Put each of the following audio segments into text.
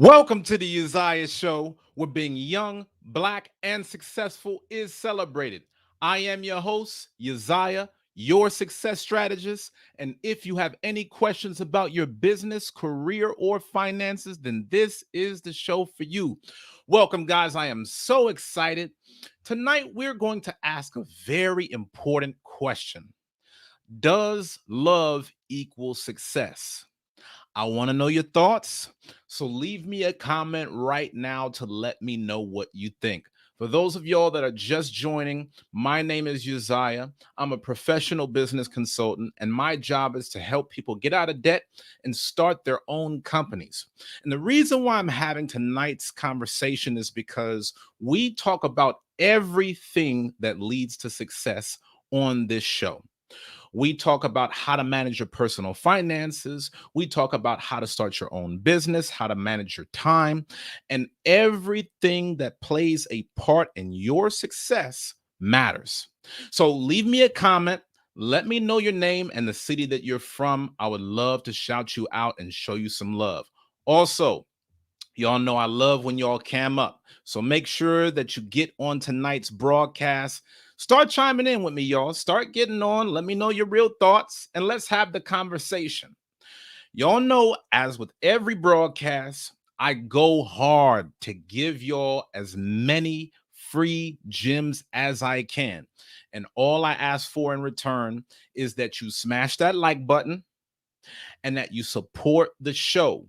Welcome to the Uzziah Show, where being young, black, and successful is celebrated. I am your host, Uzziah, your success strategist. And if you have any questions about your business, career, or finances, then this is the show for you. Welcome, guys. I am so excited. Tonight, we're going to ask a very important question. Does love equal success? I want to know your thoughts. So leave me a comment right now to let me know what you think. For those of y'all that are just joining, my name is Uzziah. I'm a professional business consultant, and my job is to help people get out of debt and start their own companies. And the reason why I'm having tonight's conversation is because we talk about everything that leads to success on this show. We talk about how to manage your personal finances. We talk about how to start your own business, how to manage your time, and everything that plays a part in your success matters. So leave me a comment. Let me know your name and the city that you're from. I would love to shout you out and show you some love. Also, y'all know I love when y'all cam up. So make sure that you get on tonight's broadcast. Start chiming in with me, y'all. Start getting on. Let me know your real thoughts, and let's have the conversation. Y'all know, as with every broadcast, I go hard to give y'all as many free gems as I can. And all I ask for in return is that you smash that like button and that you support the show.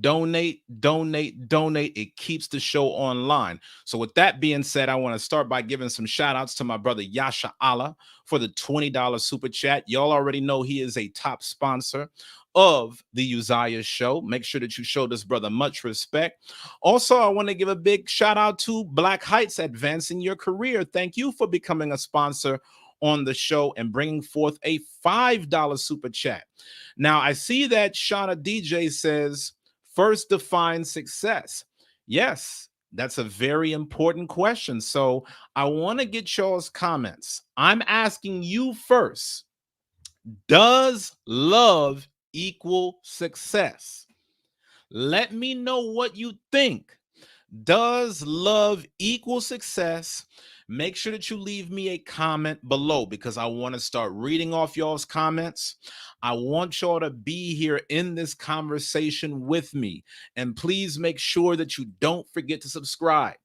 Donate, donate, donate. It keeps the show online. So with that being said, I want to start by giving some shout outs to my brother Yasha Allah for the $20 super chat. Y'all already know he is a top sponsor of the Uzziah Show. Make sure that you show this brother much respect. Also, I want to give a big shout out to Black Heights Advancing Your Career. Thank you for becoming a sponsor on the show and bringing forth a $5 super chat. Now, I see that Shauna DJ says first define success? Yes, that's a very important question. So I want to get y'all's comments. I'm asking you first. Does love equal success? Let me know what you think. Does love equal success? Make sure that you leave me a comment below because I want to start reading off y'all's comments. I want y'all to be here in this conversation with me. And please make sure that you don't forget to subscribe,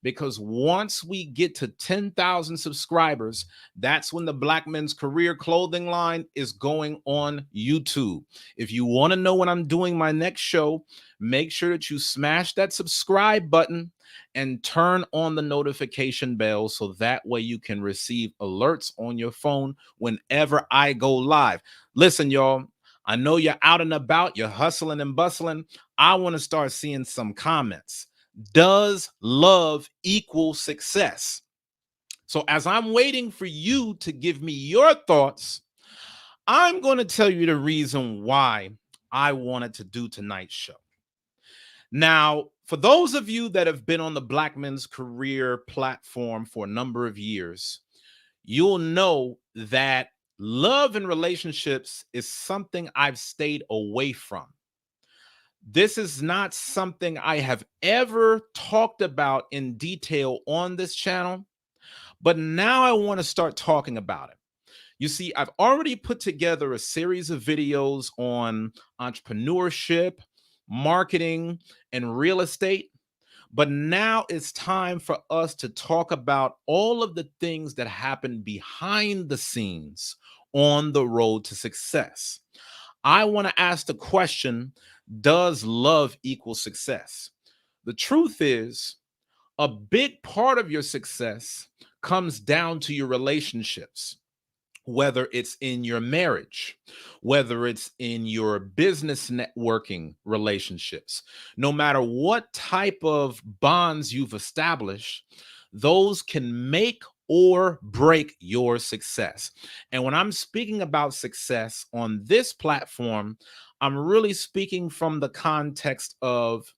because once we get to 10,000 subscribers, that's when the Black Men's Career Clothing line is going on YouTube. If you want to know when I'm doing my next show, make sure that you smash that subscribe button and turn on the notification bell so that way you can receive alerts on your phone whenever I go live. Listen, y'all, I know you're out and about, you're hustling and bustling. I want to start seeing some comments. Does love equal success? So as I'm waiting for you to give me your thoughts, I'm going to tell you the reason why I wanted to do tonight's show. Now, for those of you that have been on the Black Men's Career platform for a number of years, you'll know that love and relationships is something I've stayed away from. This is not something I have ever talked about in detail on this channel, but now I want to start talking about it. You see, I've already put together a series of videos on entrepreneurship, marketing, and real estate, but now it's time for us to talk about all of the things that happen behind the scenes on the road to success. I want to ask the question, does love equal success? The truth is, a big part of your success comes down to your relationships, whether it's in your marriage, whether it's in your business networking relationships. No matter what type of bonds you've established, those can make or break your success. And when I'm speaking about success on this platform, I'm really speaking from the context of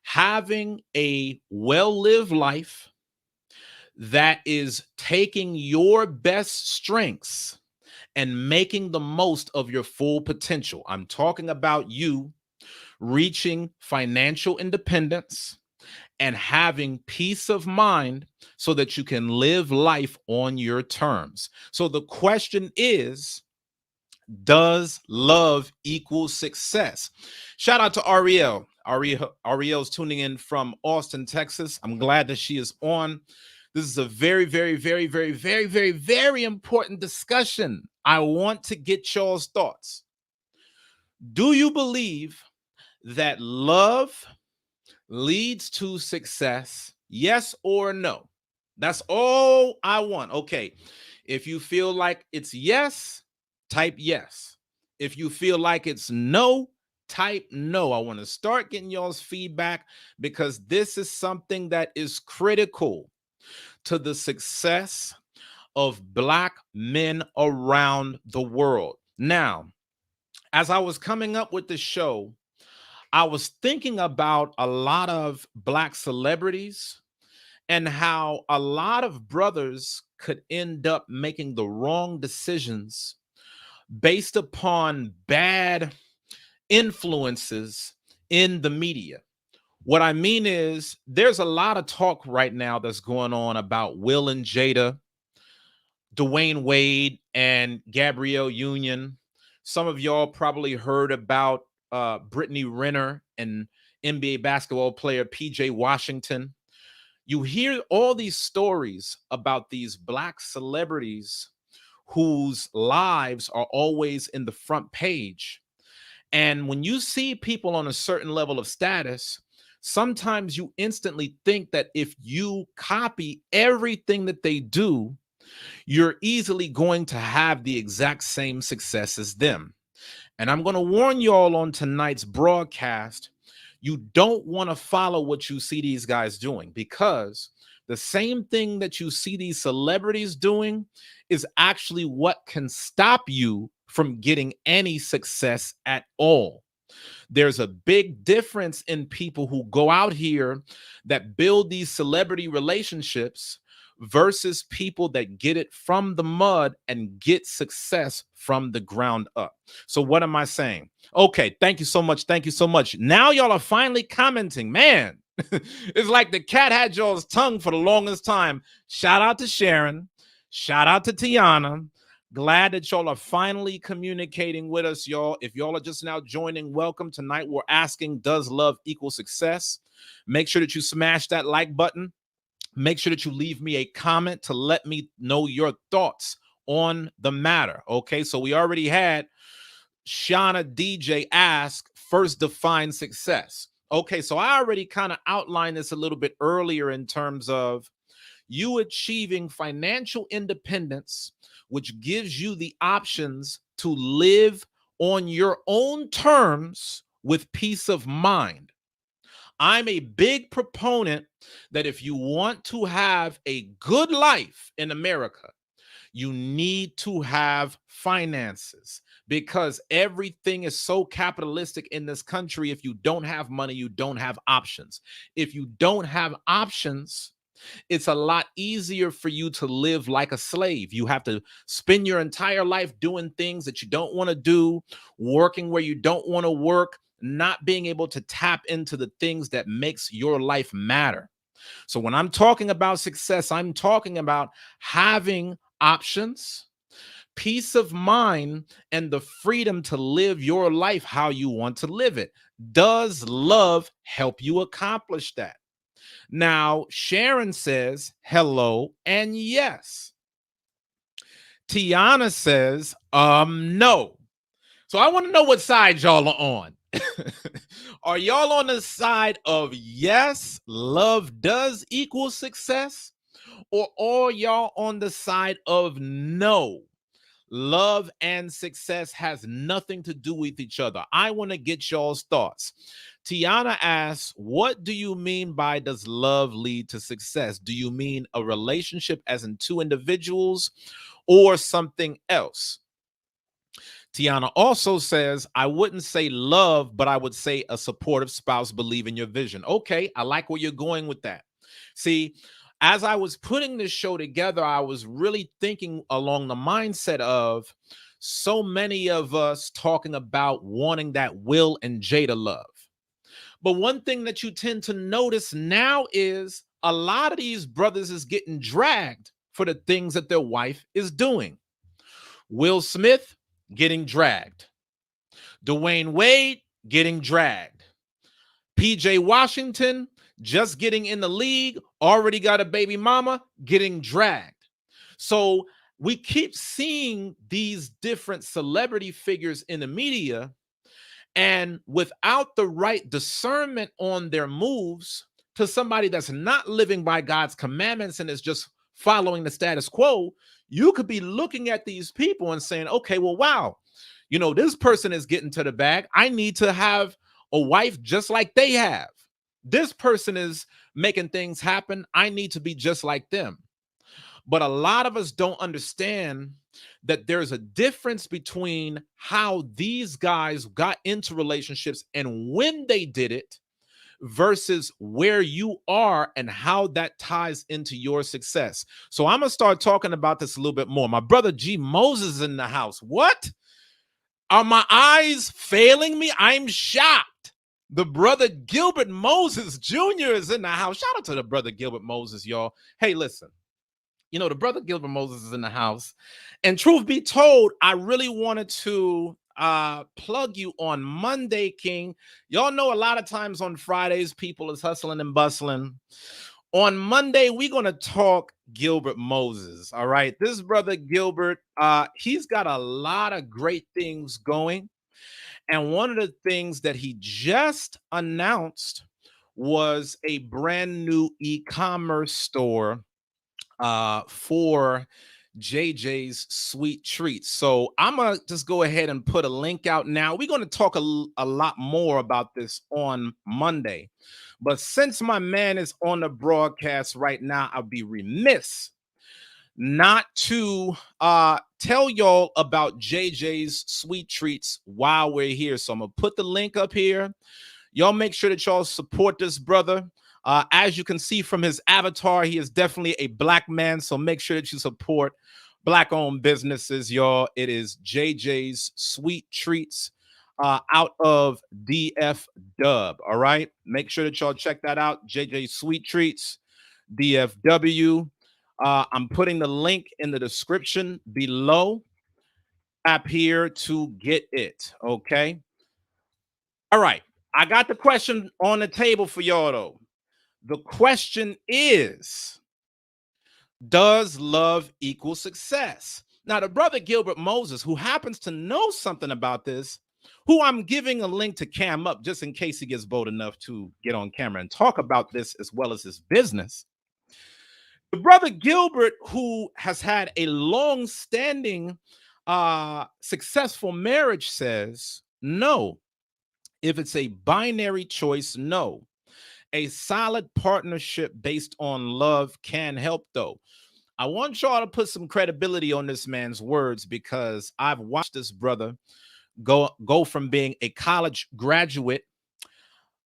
having a well-lived life that is taking your best strengths and making the most of your full potential. I'm talking about you reaching financial independence and having peace of mind so that you can live life on your terms. So the question is, does love equal success? Shout out to Ariel. Ariel's tuning in from Austin, Texas. I'm glad that she is on. This is a very, very, very, very, very, very, very important discussion. I want to get y'all's thoughts. Do you believe that love leads to success? Yes or no? That's all I want. Okay. If you feel like it's yes, type yes. If you feel like it's no, type no. I want to start getting y'all's feedback because this is something that is critical to the success of Black men around the world. Now, as I was coming up with the show, I was thinking about a lot of Black celebrities and how a lot of brothers could end up making the wrong decisions based upon bad influences in the media. What I mean is, there's a lot of talk right now that's going on about Will and Jada, Dwayne Wade, and Gabrielle Union. Some of y'all probably heard about Brittany Renner and NBA basketball player PJ Washington. You hear all these stories about these Black celebrities whose lives are always in the front page. And when you see people on a certain level of status, sometimes you instantly think that if you copy everything that they do, you're easily going to have the exact same success as them. And I'm going to warn y'all on tonight's broadcast, you don't want to follow what you see these guys doing, because the same thing that you see these celebrities doing is actually what can stop you from getting any success at all. There's a big difference in people who go out here that build these celebrity relationships versus people that get it from the mud and get success from the ground up. So, what am I saying? Okay, thank you so much. Thank you so much. Now, y'all are finally commenting. Man, it's like the cat had y'all's tongue for the longest time. Shout out to Sharon. Shout out to Tiana. Glad that y'all are finally communicating with us, y'all. If y'all are just now joining, welcome. Tonight we're asking, does love equal success? Make sure that you smash that like button. Make sure that you leave me a comment to let me know your thoughts on the matter. Okay, so we already had Shauna DJ ask, first define success. Okay, so I already kind of outlined this a little bit earlier in terms of you achieving financial independence, which gives you the options to live on your own terms with peace of mind. I'm a big proponent that if you want to have a good life in America, you need to have finances because everything is so capitalistic in this country. If you don't have money, you don't have options. If you don't have options, it's a lot easier for you to live like a slave. You have to spend your entire life doing things that you don't want to do, working where you don't want to work, not being able to tap into the things that makes your life matter. So when I'm talking about success, I'm talking about having options, peace of mind, and the freedom to live your life how you want to live it. Does love help you accomplish that? Now, Sharon says hello and yes. Tiana says, no. So I want to know what side y'all are on. Are y'all on the side of yes, love does equal success? Or are y'all on the side of no? Love and success has nothing to do with each other. I want to get y'all's thoughts. Tiana asks, what do you mean by does love lead to success? Do you mean a relationship as in two individuals or something else? Tiana also says, I wouldn't say love, but I would say a supportive spouse believe in your vision. Okay, I like where you're going with that. See, as I was putting this show together, I was really thinking along the mindset of so many of us talking about wanting that Will and Jada love. But one thing that you tend to notice now is a lot of these brothers is getting dragged for the things that their wife is doing. Will Smith getting dragged. Dwayne Wade getting dragged. PJ Washington just getting in the league, already got a baby mama, getting dragged. So we keep seeing these different celebrity figures in the media, and without the right discernment on their moves to somebody that's not living by God's commandments and is just following the status quo, you could be looking at these people and saying, okay, well, wow, this person is getting to the bag. I need to have a wife just like they have. This person is making things happen. I need to be just like them. But a lot of us don't understand that there's a difference between how these guys got into relationships and when they did it versus where you are and how that ties into your success. So I'm going to start talking about this a little bit more. My brother G Moses is in the house. What? Are my eyes failing me? I'm shocked. The brother Gilbert Moses Jr. is in the house. Shout out to the brother Gilbert Moses, y'all. Hey, listen. The brother Gilbert Moses is in the house. And truth be told, I really wanted to plug you on Monday, King. Y'all know a lot of times on Fridays, people is hustling and bustling. On Monday, we're going to talk Gilbert Moses. All right. This brother Gilbert, he's got a lot of great things going. And one of the things that he just announced was a brand new e-commerce store for JJ's Sweet Treats. So I'm going to just go ahead and put a link out now. We're going to talk a lot more about this on Monday. But since my man is on the broadcast right now, I'll be remiss not to tell y'all about JJ's sweet treats while we're here. So I'm gonna put the link up here. Y'all make sure that y'all support this brother. As you can see from his avatar, he is definitely a black man. So make sure that you support black-owned businesses, y'all. It is JJ's Sweet Treats out of DF Dub. All right. Make sure that y'all check that out. JJ's Sweet Treats, DFW. I'm putting the link in the description below. Tap here to get it. Okay. All right. I got the question on the table for y'all, though. The question is, does love equal success? Now, the brother Gilbert Moses, who happens to know something about this, who I'm giving a link to cam up just in case he gets bold enough to get on camera and talk about this as well as his business. The brother Gilbert, who has had a long-standing, successful marriage, says no. If it's a binary choice, no. A solid partnership based on love can help, though. I want y'all to put some credibility on this man's words because I've watched this brother go from being a college graduate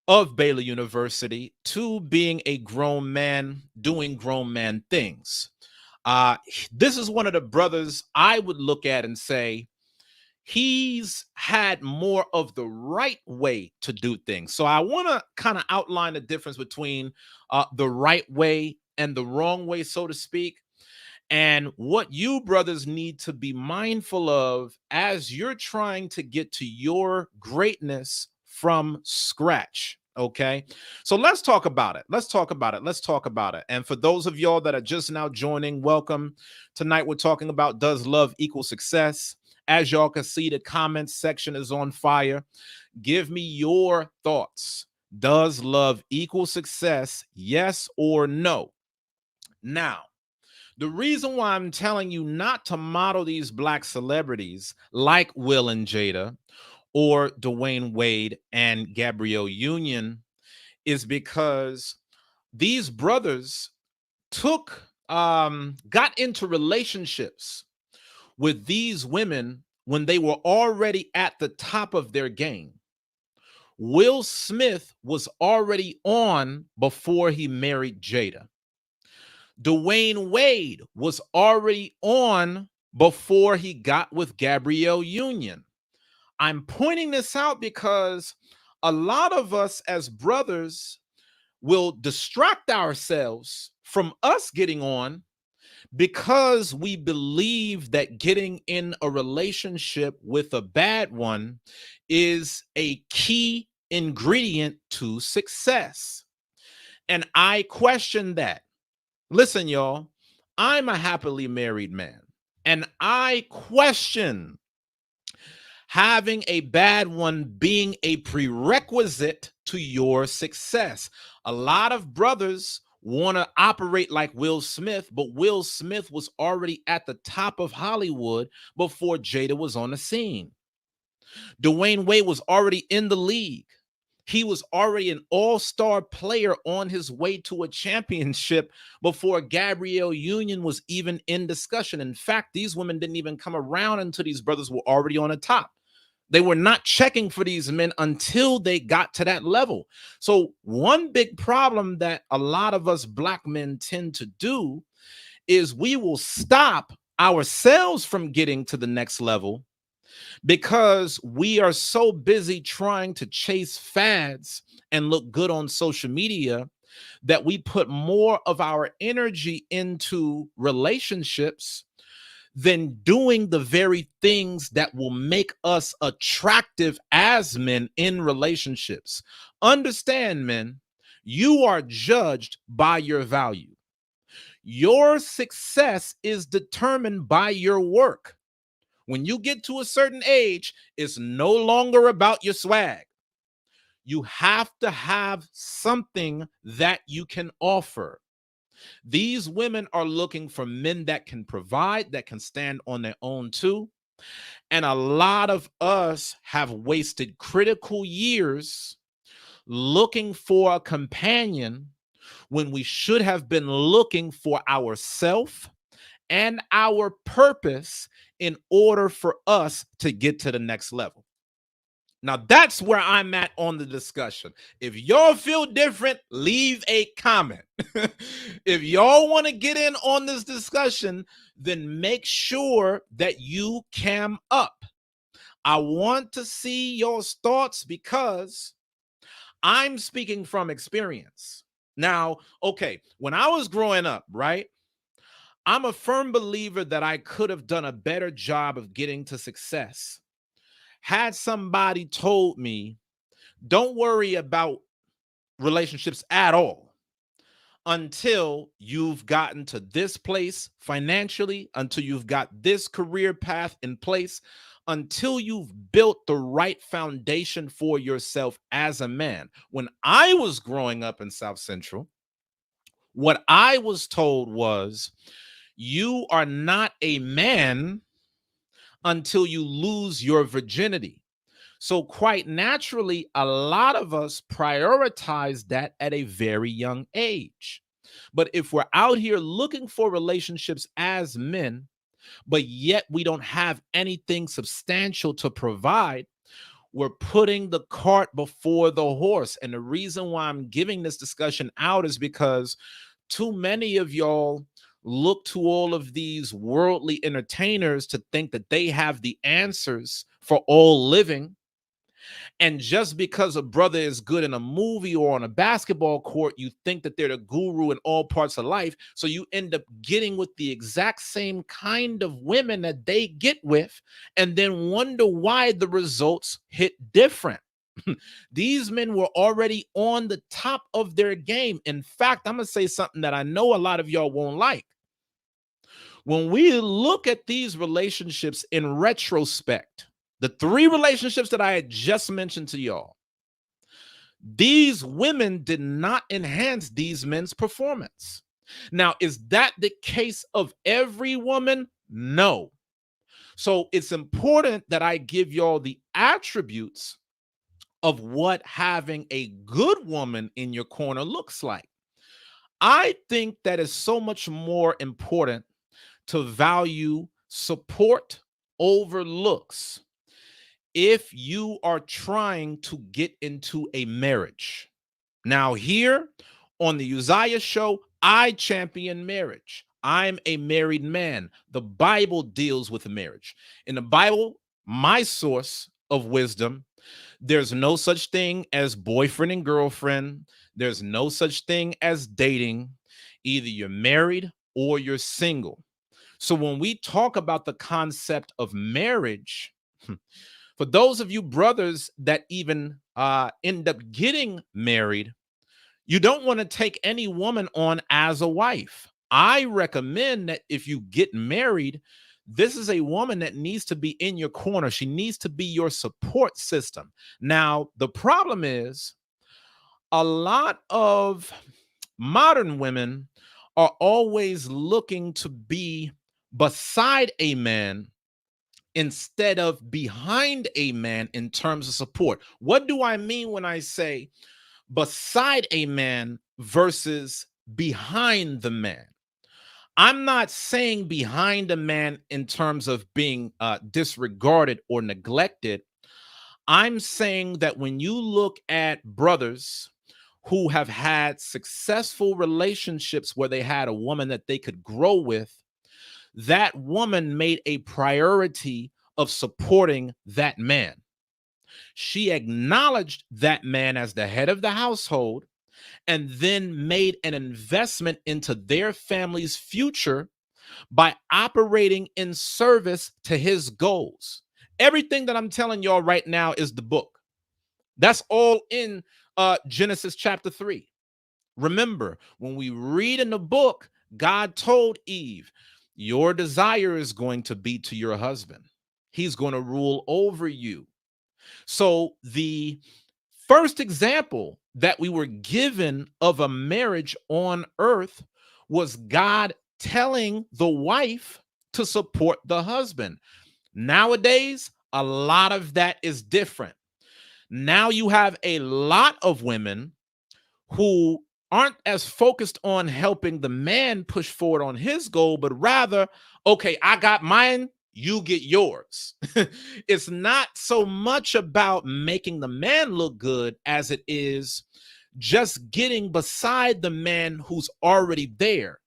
of Baylor University to being a grown man doing grown man things. This is one of the brothers I would look at and say he's had more of the right way to do things. So I want to kind of outline the difference between the right way and the wrong way, so to speak, and what you brothers need to be mindful of as you're trying to get to your greatness from scratch. Okay. So let's talk about it. Let's talk about it. Let's talk about it. And for those of y'all that are just now joining, welcome. Tonight we're talking about, does love equal success? As y'all can see, the comments section is on fire. Give me your thoughts. Does love equal success? Yes or no? Now, the reason why I'm telling you not to model these black celebrities like Will and Jada or Dwayne Wade and Gabrielle Union is because these brothers got into relationships with these women when they were already at the top of their game. Will Smith was already on before he married Jada. Dwayne Wade was already on before he got with Gabrielle Union. I'm pointing this out because a lot of us as brothers will distract ourselves from us getting on because we believe that getting in a relationship with a bad one is a key ingredient to success. And I question that. Listen, y'all, I'm a happily married man, and I question having a bad one being a prerequisite to your success. A lot of brothers want to operate like Will Smith, but Will Smith was already at the top of Hollywood before Jada was on the scene. Dwayne Wade was already in the league. He was already an all-star player on his way to a championship before Gabrielle Union was even in discussion. In fact, these women didn't even come around until these brothers were already on the top. They were not checking for these men until they got to that level. So one big problem that a lot of us black men tend to do is we will stop ourselves from getting to the next level because we are so busy trying to chase fads and look good on social media that we put more of our energy into relationships than doing the very things that will make us attractive as men in relationships. Understand, men, you are judged by your value. Your success is determined by your work. When you get to a certain age, it's no longer about your swag. You have to have something that you can offer. These women are looking for men that can provide, that can stand on their own too. And a lot of us have wasted critical years looking for a companion when we should have been looking for ourselves and our purpose in order for us to get to the next level. Now, that's where I'm at on the discussion. If y'all feel different, leave a comment. If y'all want to get in on this discussion, then make sure that you cam up. I want to see your thoughts because I'm speaking from experience. Now, okay, when I was growing up, right, I'm a firm believer that I could have done a better job of getting to success had somebody told me, don't worry about relationships at all until you've gotten to this place financially, until you've got this career path in place, until you've built the right foundation for yourself as a man. When I was growing up in South Central, what I was told was, you are not a man until you lose your virginity. So, quite naturally, a lot of us prioritize that at a very young age. But if we're out here looking for relationships as men, but yet we don't have anything substantial to provide, we're putting the cart before the horse. And the reason why I'm giving this discussion out is because too many of y'all look to all of these worldly entertainers to think that they have the answers for all living. And just because a brother is good in a movie or on a basketball court, you think that they're the guru in all parts of life. So you end up getting with the exact same kind of women that they get with, and then wonder why the results hit different. These men were already on the top of their game. In fact, I'm going to say something that I know a lot of y'all won't like. When we look at these relationships in retrospect, the three relationships that I had just mentioned to y'all, these women did not enhance these men's performance. Now, is that the case of every woman? No. So it's important that I give y'all the attributes of what having a good woman in your corner looks like. I think that is so much more important to value support over looks if you are trying to get into a marriage. Now, here on the Uzziah Show, I champion marriage. I'm a married man. The Bible deals with marriage. In the Bible, my source of wisdom, there's no such thing as boyfriend and girlfriend. There's no such thing as dating. Either you're married or you're single. So when we talk about the concept of marriage, for those of you brothers that even end up getting married, you don't want to take any woman on as a wife. I recommend that if you get married, this is a woman that needs to be in your corner. She needs to be your support system. Now, the problem is a lot of modern women are always looking to be beside a man instead of behind a man in terms of support. What do I mean when I say beside a man versus behind the man? I'm not saying behind a man in terms of being disregarded or neglected. I'm saying that when you look at brothers who have had successful relationships where they had a woman that they could grow with, that woman made a priority of supporting that man. She acknowledged that man as the head of the household and then made an investment into their family's future by operating in service to his goals. Everything that I'm telling y'all right now is the book. That's all in Genesis chapter 3. Remember, when we read in the book, God told Eve, your desire is going to be to your husband. He's going to rule over you. So the first example that we were given of a marriage on earth was God telling the wife to support the husband. Nowadays, a lot of that is different. Now you have a lot of women who aren't as focused on helping the man push forward on his goal, but rather, okay, I got mine, you get yours. It's not so much about making the man look good as it is just getting beside the man who's already there.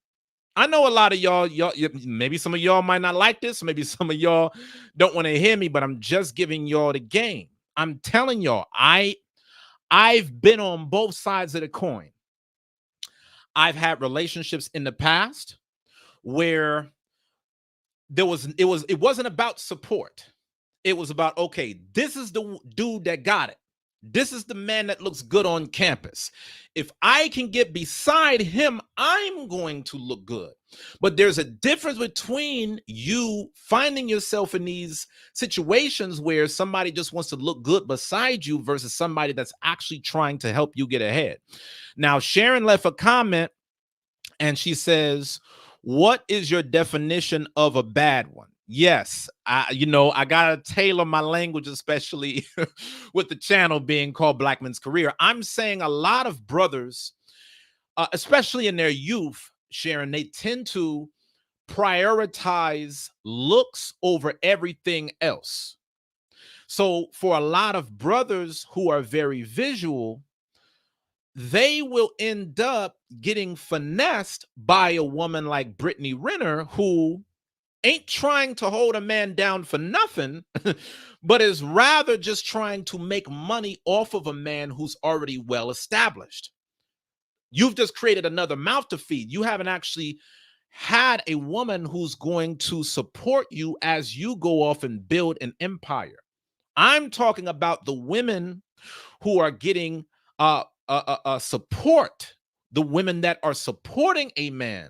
I know a lot of maybe some of y'all might not like this, maybe some of y'all don't want to hear me, but I'm just giving y'all the game. I'm telling y'all, I've been on both sides of the coin. I've had relationships in the past where it wasn't about support. It was about, okay, this is the dude that got it. This is the man that looks good on campus. If I can get beside him, I'm going to look good. But there's a difference between you finding yourself in these situations where somebody just wants to look good beside you versus somebody that's actually trying to help you get ahead. Now, Sharon left a comment and she says, "What is your definition of a bad one?" Yes, I gotta tailor my language, especially with the channel being called Black Men's Career. I'm saying a lot of brothers, especially in their youth, Sharon, they tend to prioritize looks over everything else. So for a lot of brothers who are very visual, they will end up getting finessed by a woman like Brittany Renner, who ain't trying to hold a man down for nothing, but is rather just trying to make money off of a man who's already well established. You've just created another mouth to feed. You haven't actually had a woman who's going to support you as you go off and build an empire. I'm talking about the women who are getting support, the women that are supporting a man,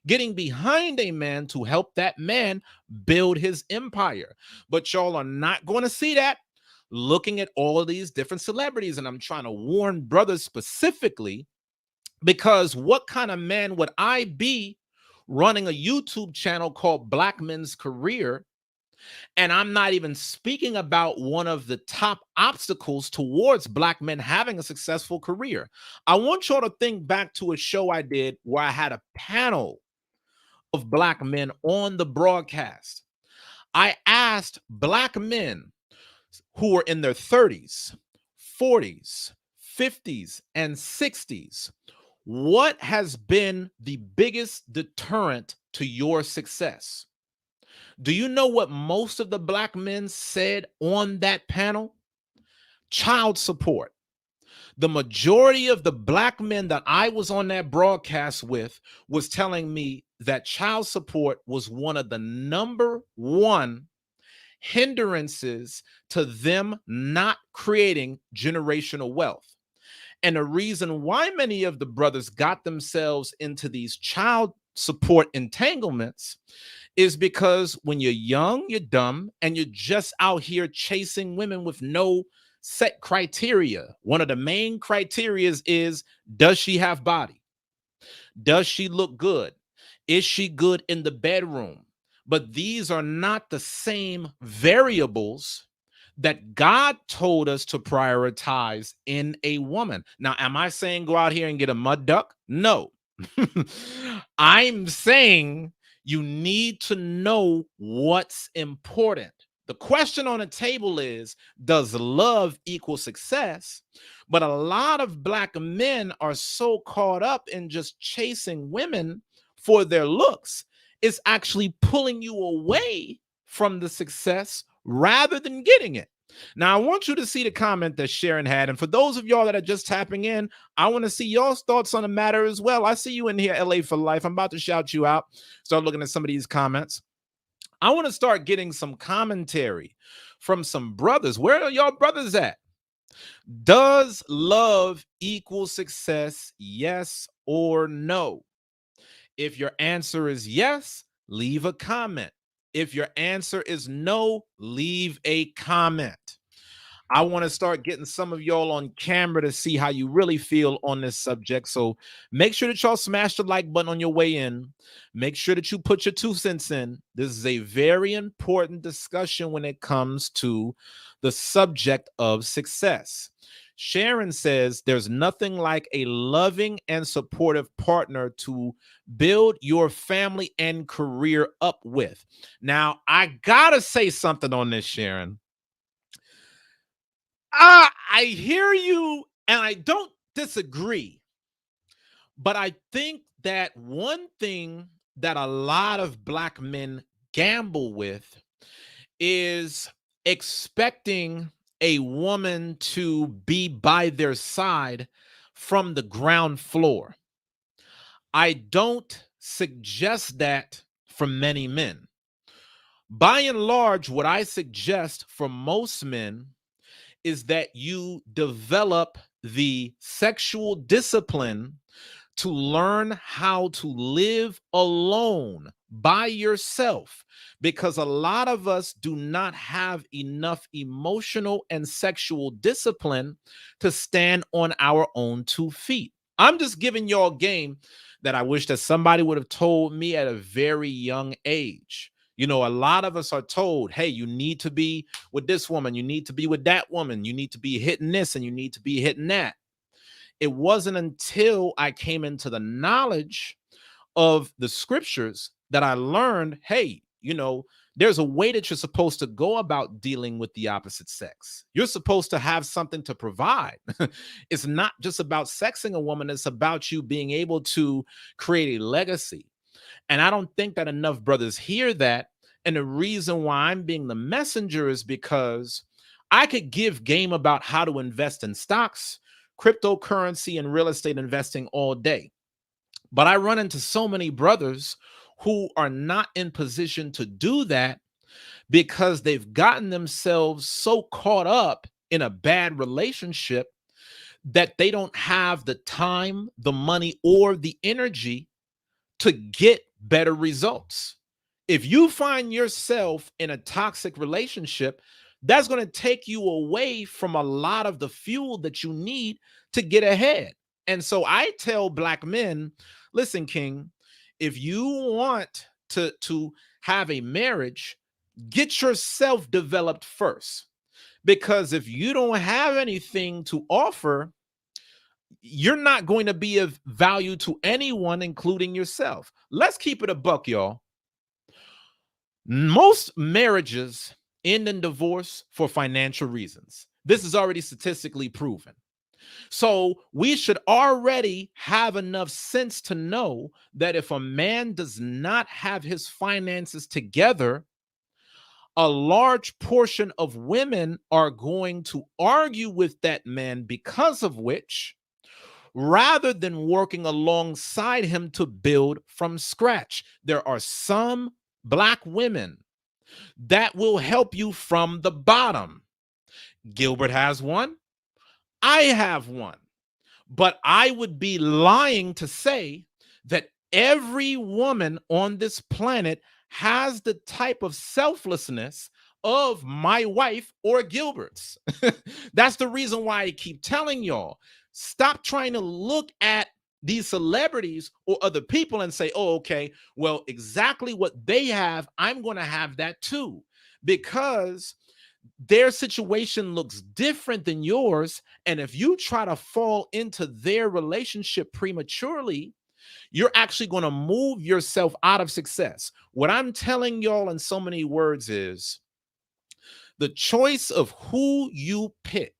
getting behind a man to help that man build his empire. But y'all are not going to see that looking at all of these different celebrities. And I'm trying to warn brothers specifically, because what kind of man would I be running a YouTube channel called Black Men's Career? And I'm not even speaking about one of the top obstacles towards Black men having a successful career. I want y'all to think back to a show I did where I had a panel of Black men on the broadcast. I asked Black men who were in their 30s, 40s, 50s, and 60s, what has been the biggest deterrent to your success? Do you know what most of the Black men said on that panel? Child support. The majority of the Black men that I was on that broadcast with was telling me that child support was one of the number one hindrances to them not creating generational wealth. And the reason why many of the brothers got themselves into these child support entanglements is because when you're young, you're dumb, and you're just out here chasing women with no set criteria. One of the main criterias is, does she have body? Does she look good? Is she good in the bedroom? But these are not the same variables that God told us to prioritize in a woman. Now, am I saying go out here and get a mud duck? No. I'm saying you need to know what's important. The question on the table is, does love equal success? But a lot of Black men are so caught up in just chasing women for their looks, it's actually pulling you away from the success rather than getting it. Now, I want you to see the comment that Sharon had. And for those of y'all that are just tapping in, I want to see y'all's thoughts on the matter as well. I see you in here, LA for life. I'm about to shout you out. Start looking at some of these comments. I want to start getting some commentary from some brothers. Where are y'all brothers at? Does love equal success? Yes or no? If your answer is yes, leave a comment. If your answer is no, leave a comment. I want to start getting some of y'all on camera to see how you really feel on this subject. So make sure that y'all smash the like button on your way in. Make sure that you put your 2 cents in. This is a very important discussion when it comes to the subject of success. Sharon says there's nothing like a loving and supportive partner to build your family and career up with. Now, I gotta say something on this, Sharon. I hear you and I don't disagree, but I think that one thing that a lot of Black men gamble with is expecting a woman to be by their side from the ground floor. I don't suggest that for many men. By and large, what I suggest for most men is that you develop the sexual discipline to learn how to live alone by yourself, because a lot of us do not have enough emotional and sexual discipline to stand on our own 2 feet. I'm just giving y'all game that I wish that somebody would have told me at a very young age. You know, a lot of us are told, hey, you need to be with this woman, you need to be with that woman, you need to be hitting this and you need to be hitting that. It wasn't until I came into the knowledge of the scriptures that I learned, hey, you know, there's a way that you're supposed to go about dealing with the opposite sex. You're supposed to have something to provide. It's not just about sexing a woman, it's about you being able to create a legacy. And I don't think that enough brothers hear that. And the reason why I'm being the messenger is because I could give game about how to invest in stocks, cryptocurrency, and real estate investing all day. But I run into so many brothers who are not in position to do that because they've gotten themselves so caught up in a bad relationship that they don't have the time, the money, or the energy to get better results. If you find yourself in a toxic relationship, that's going to take you away from a lot of the fuel that you need to get ahead. And so I tell Black men, listen, King, if you want to have a marriage, get yourself developed first. Because if you don't have anything to offer, you're not going to be of value to anyone, including yourself. Let's keep it a buck, y'all. Most marriages end in divorce for financial reasons. This is already statistically proven. So we should already have enough sense to know that if a man does not have his finances together, a large portion of women are going to argue with that man, because of which, rather than working alongside him to build from scratch, there are some Black women that will help you from the bottom. Gilbert has one. I have one. But I would be lying to say that every woman on this planet has the type of selflessness of my wife or Gilbert's. That's the reason why I keep telling y'all, stop trying to look at these celebrities or other people and say, oh, okay, well, exactly what they have, I'm going to have that too. Because their situation looks different than yours. And if you try to fall into their relationship prematurely, you're actually going to move yourself out of success. What I'm telling y'all in so many words is the choice of who you pick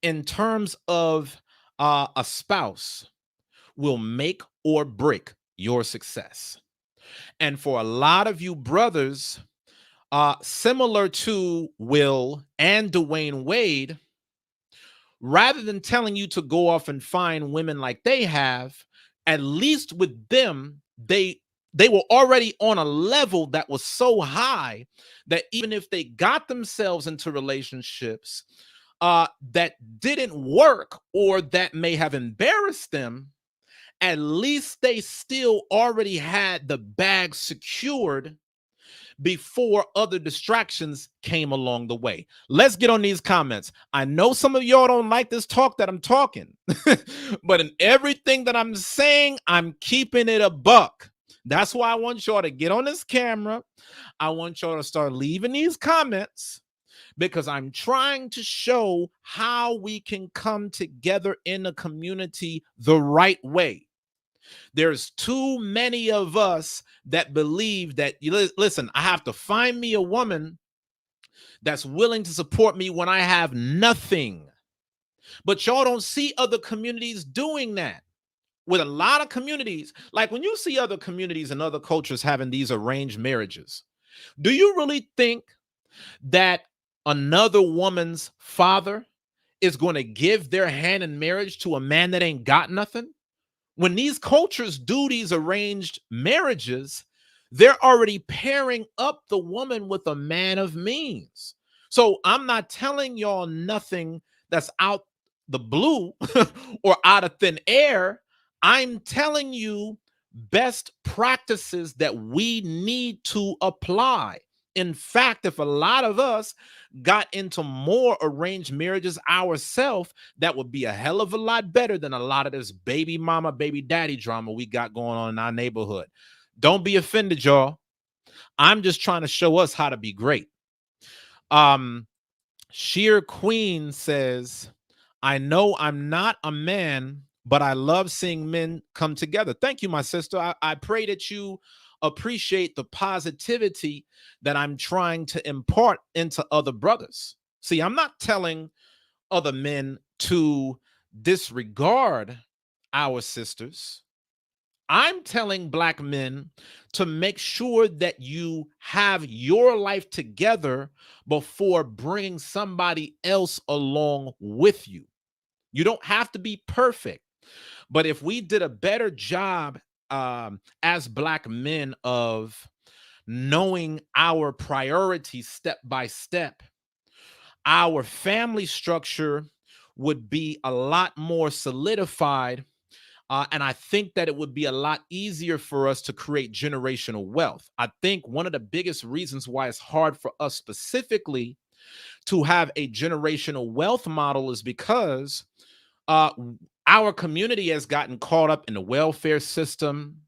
in terms of a spouse will make or break your success. And for a lot of you brothers, similar to Will and Dwayne Wade, rather than telling you to go off and find women like they have, at least with them, they were already on a level that was so high that even if they got themselves into relationships that didn't work or that may have embarrassed them, at least they still already had the bag secured before other distractions came along the way. Let's get on these comments. I know some of y'all don't like this talk that I'm talking, but in everything that I'm saying, I'm keeping it a buck. That's why I want y'all to get on this camera. I want y'all to start leaving these comments, because I'm trying to show how we can come together in a community the right way. There's too many of us that believe that, listen, I have to find me a woman that's willing to support me when I have nothing. But y'all don't see other communities doing that. With a lot of communities, like when you see other communities and other cultures having these arranged marriages, do you really think that another woman's father is going to give their hand in marriage to a man that ain't got nothing? When these cultures do these arranged marriages, they're already pairing up the woman with a man of means. So I'm not telling y'all nothing that's out the blue or out of thin air. I'm telling you best practices that we need to apply. In fact, if a lot of us got into more arranged marriages ourselves, that would be a hell of a lot better than a lot of this baby mama, baby daddy drama we got going on in our neighborhood. Don't be offended, y'all. I'm just trying to show us how to be great. Sheer Queen says, I know I'm not a man, but I love seeing men come together. Thank you, my sister. I pray that you appreciate the positivity that I'm trying to impart into other brothers. See, I'm not telling other men to disregard our sisters. I'm telling black men to make sure that you have your life together before bringing somebody else along with you. You don't have to be perfect, but if we did a better job as black men of knowing our priorities step by step, our family structure would be a lot more solidified. And I think that it would be a lot easier for us to create generational wealth. I think one of the biggest reasons why it's hard for us specifically to have a generational wealth model is because uh, our community has gotten caught up in the welfare system,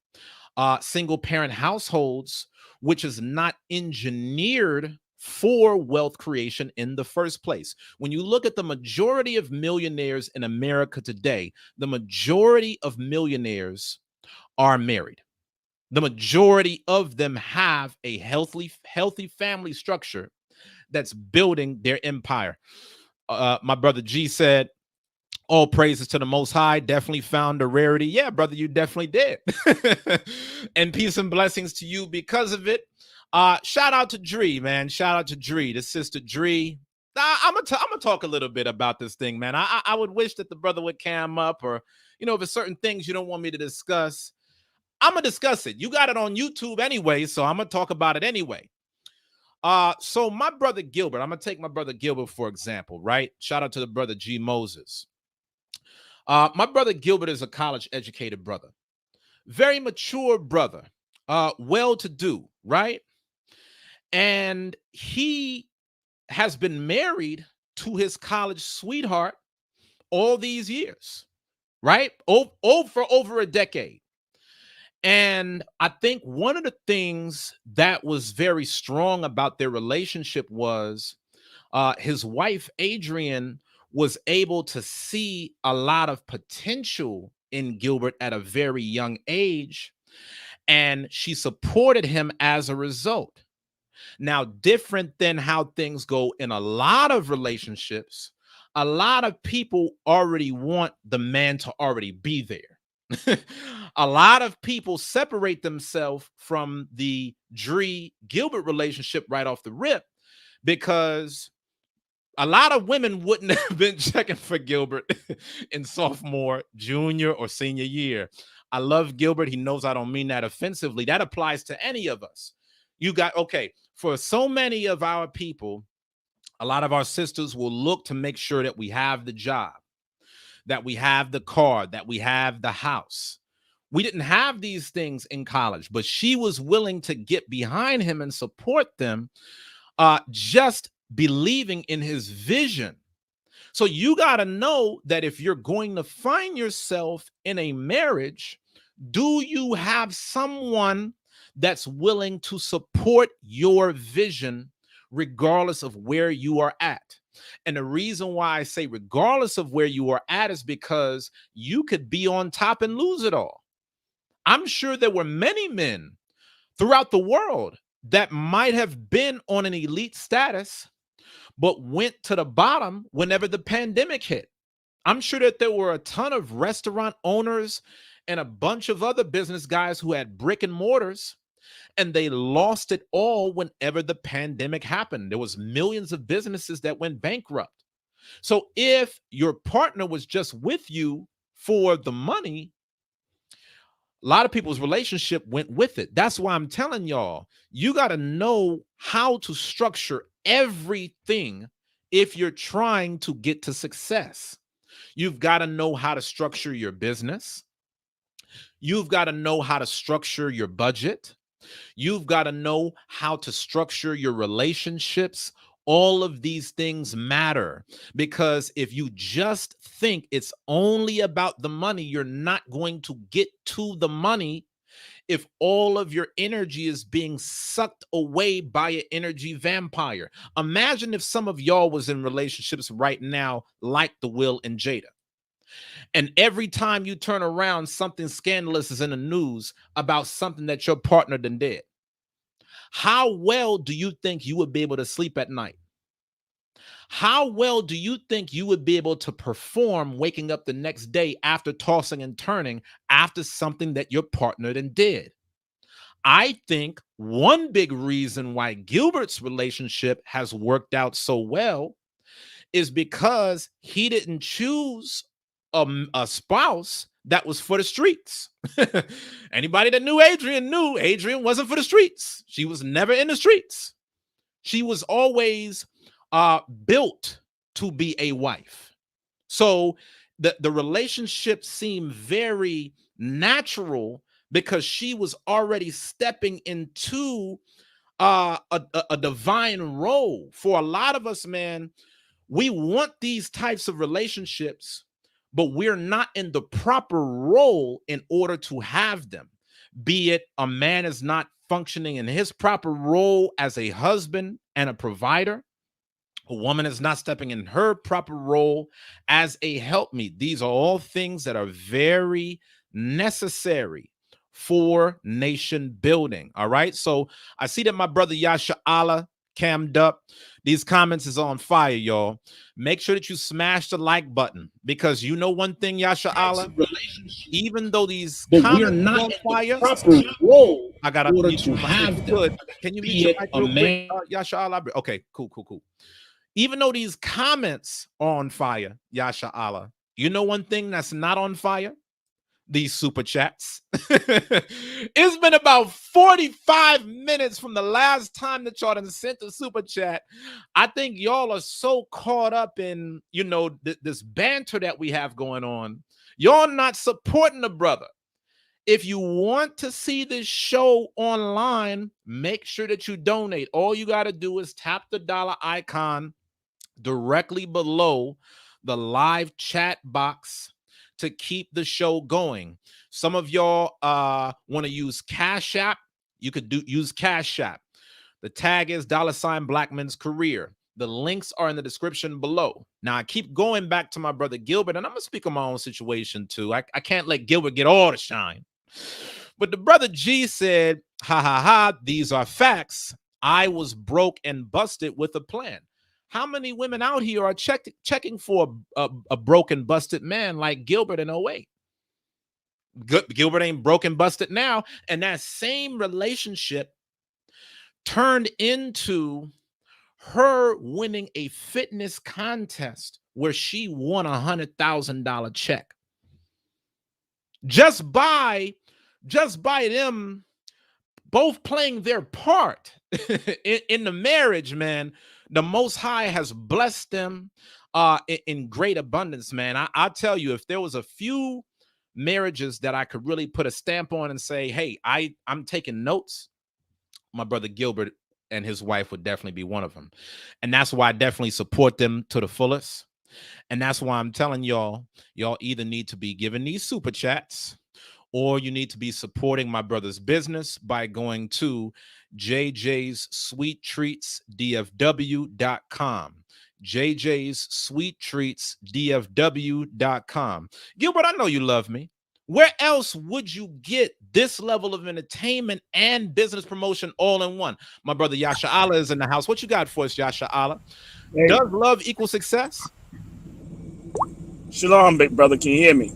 single parent households, which is not engineered for wealth creation in the first place. When you look at the majority of millionaires in America today, the majority of millionaires are married. The majority of them have a healthy family structure that's building their empire. My brother G said, all praises to the Most High. Definitely found a rarity. Yeah, brother, you definitely did. And peace and blessings to you because of it. Shout out to Dree, man. Shout out to Dree, the sister Dree. I'm gonna talk a little bit about this thing, man. I would wish that the brother would cam up, or if there's certain things you don't want me to discuss, I'm gonna discuss it. You got it on YouTube anyway, so I'm gonna talk about it anyway. So my brother Gilbert, I'm gonna take my brother Gilbert for example, right? Shout out to the brother G Moses. My brother Gilbert is a college educated brother, very mature brother, well to do, right? And he has been married to his college sweetheart all these years, right? For over a decade. And I think one of the things that was very strong about their relationship was his wife, Adrian, was able to see a lot of potential in Gilbert at a very young age, and she supported him as a result. Now, different than how things go in a lot of relationships, a lot of people already want the man to already be there. A lot of people separate themselves from the Dree Gilbert relationship right off the rip because a lot of women wouldn't have been checking for Gilbert in sophomore, junior, or senior year. I love Gilbert. He knows I don't mean that offensively. That applies to any of us. Okay, for so many of our people, a lot of our sisters will look to make sure that we have the job, that we have the car, that we have the house. We didn't have these things in college, but she was willing to get behind him and support them, just believing in his vision. So you got to know that if you're going to find yourself in a marriage, do you have someone that's willing to support your vision regardless of where you are at. And the reason why I say regardless of where you are at is because you could be on top and lose it all. I'm sure there were many men throughout the world that might have been on an elite status, but went to the bottom whenever the pandemic hit. I'm sure that there were a ton of restaurant owners and a bunch of other business guys who had brick and mortars, and they lost it all whenever the pandemic happened. There was millions of businesses that went bankrupt. So if your partner was just with you for the money, a lot of people's relationship went with it. That's why I'm telling y'all, you got to know how to structure everything if you're trying to get to success. You've got to know how to structure your business. You've got to know how to structure your budget. You've got to know how to structure your relationships. All of these things matter, because if you just think it's only about the money, you're not going to get to the money if all of your energy is being sucked away by an energy vampire. Imagine if some of y'all was in relationships right now like the Will and Jada. And every time you turn around, something scandalous is in the news about something that your partner done did. How well do you think you would be able to sleep at night? How well do you think you would be able to perform waking up the next day after tossing and turning after something that your partner then did? I think one big reason why Gilbert's relationship has worked out so well is because he didn't choose a spouse that was for the streets. Anybody that knew Adrian wasn't for the streets. She was never in the streets. She was always built to be a wife. So the relationship seemed very natural because she was already stepping into a divine role. For a lot of us, man, we want these types of relationships, but we're not in the proper role in order to have them. Be it a man is not functioning in his proper role as a husband and a provider, a woman is not stepping in her proper role as a helpmeet. These are all things that are very necessary for nation building. All right. So I see that my brother Yasha Allah cammed up. These comments is on fire, y'all. Make sure that you smash the like button, because you know one thing, Yasha Allah, even though these comments are on fire, role I gotta mute you have them. Can you mute your mic real quick, Yasha Allah? Okay, cool. Even though these comments are on fire, Yasha Allah, you know one thing that's not on fire? These super chats. It's been about 45 minutes from the last time that y'all done sent the super chat. I think y'all are so caught up in, this banter that we have going on. Y'all not supporting the brother. If you want to see this show online, make sure that you donate. All you got to do is tap the dollar icon directly below the live chat box to keep the show going. Some of y'all want to use Cash App. You could use Cash App. The tag is $Black Men's Career. The links are in the description below. Now, I keep going back to my brother Gilbert, and I'm going to speak on my own situation too. I can't let Gilbert get all the shine. But the brother G said, ha, these are facts. I was broke and busted with a plan. How many women out here are checking for a broken, busted man like Gilbert in 08? Gilbert ain't broken, busted now. And that same relationship turned into her winning a fitness contest where she won $100,000 check. Just by them both playing their part in the marriage, man. The Most High has blessed them in great abundance, man. I'll tell you, if there was a few marriages that I could really put a stamp on and say, hey, I'm taking notes, my brother Gilbert and his wife would definitely be one of them. And that's why I definitely support them to the fullest. And that's why I'm telling y'all either need to be giving these super chats, or you need to be supporting my brother's business by going to JJ's Sweet Treats DFW.com. JJ's Sweet Treats DFW.com. Gilbert, I know you love me. Where else would you get this level of entertainment and business promotion all in one? My brother Yasha Allah is in the house. What you got for us, Yasha Allah? Hey, Does love equal success? shalom, big brother. Can you hear me?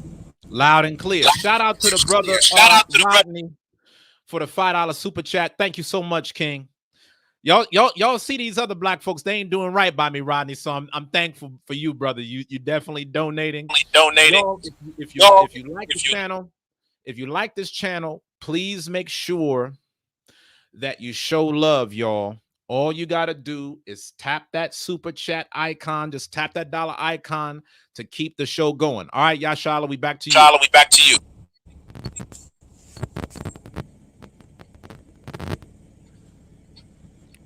Loud and clear. Shout out to the brother Rodney for the $5 super chat. Thank you so much, King. Y'all see these other black folks, they ain't doing right by me, Rodney. So I'm thankful for you, brother. You definitely donating. Y'all, if you like this channel, if you like this channel, please make sure that you show love, y'all. All you got to do is tap that super chat icon. Just tap that dollar icon to keep the show going. All right, Yashala, we back to you.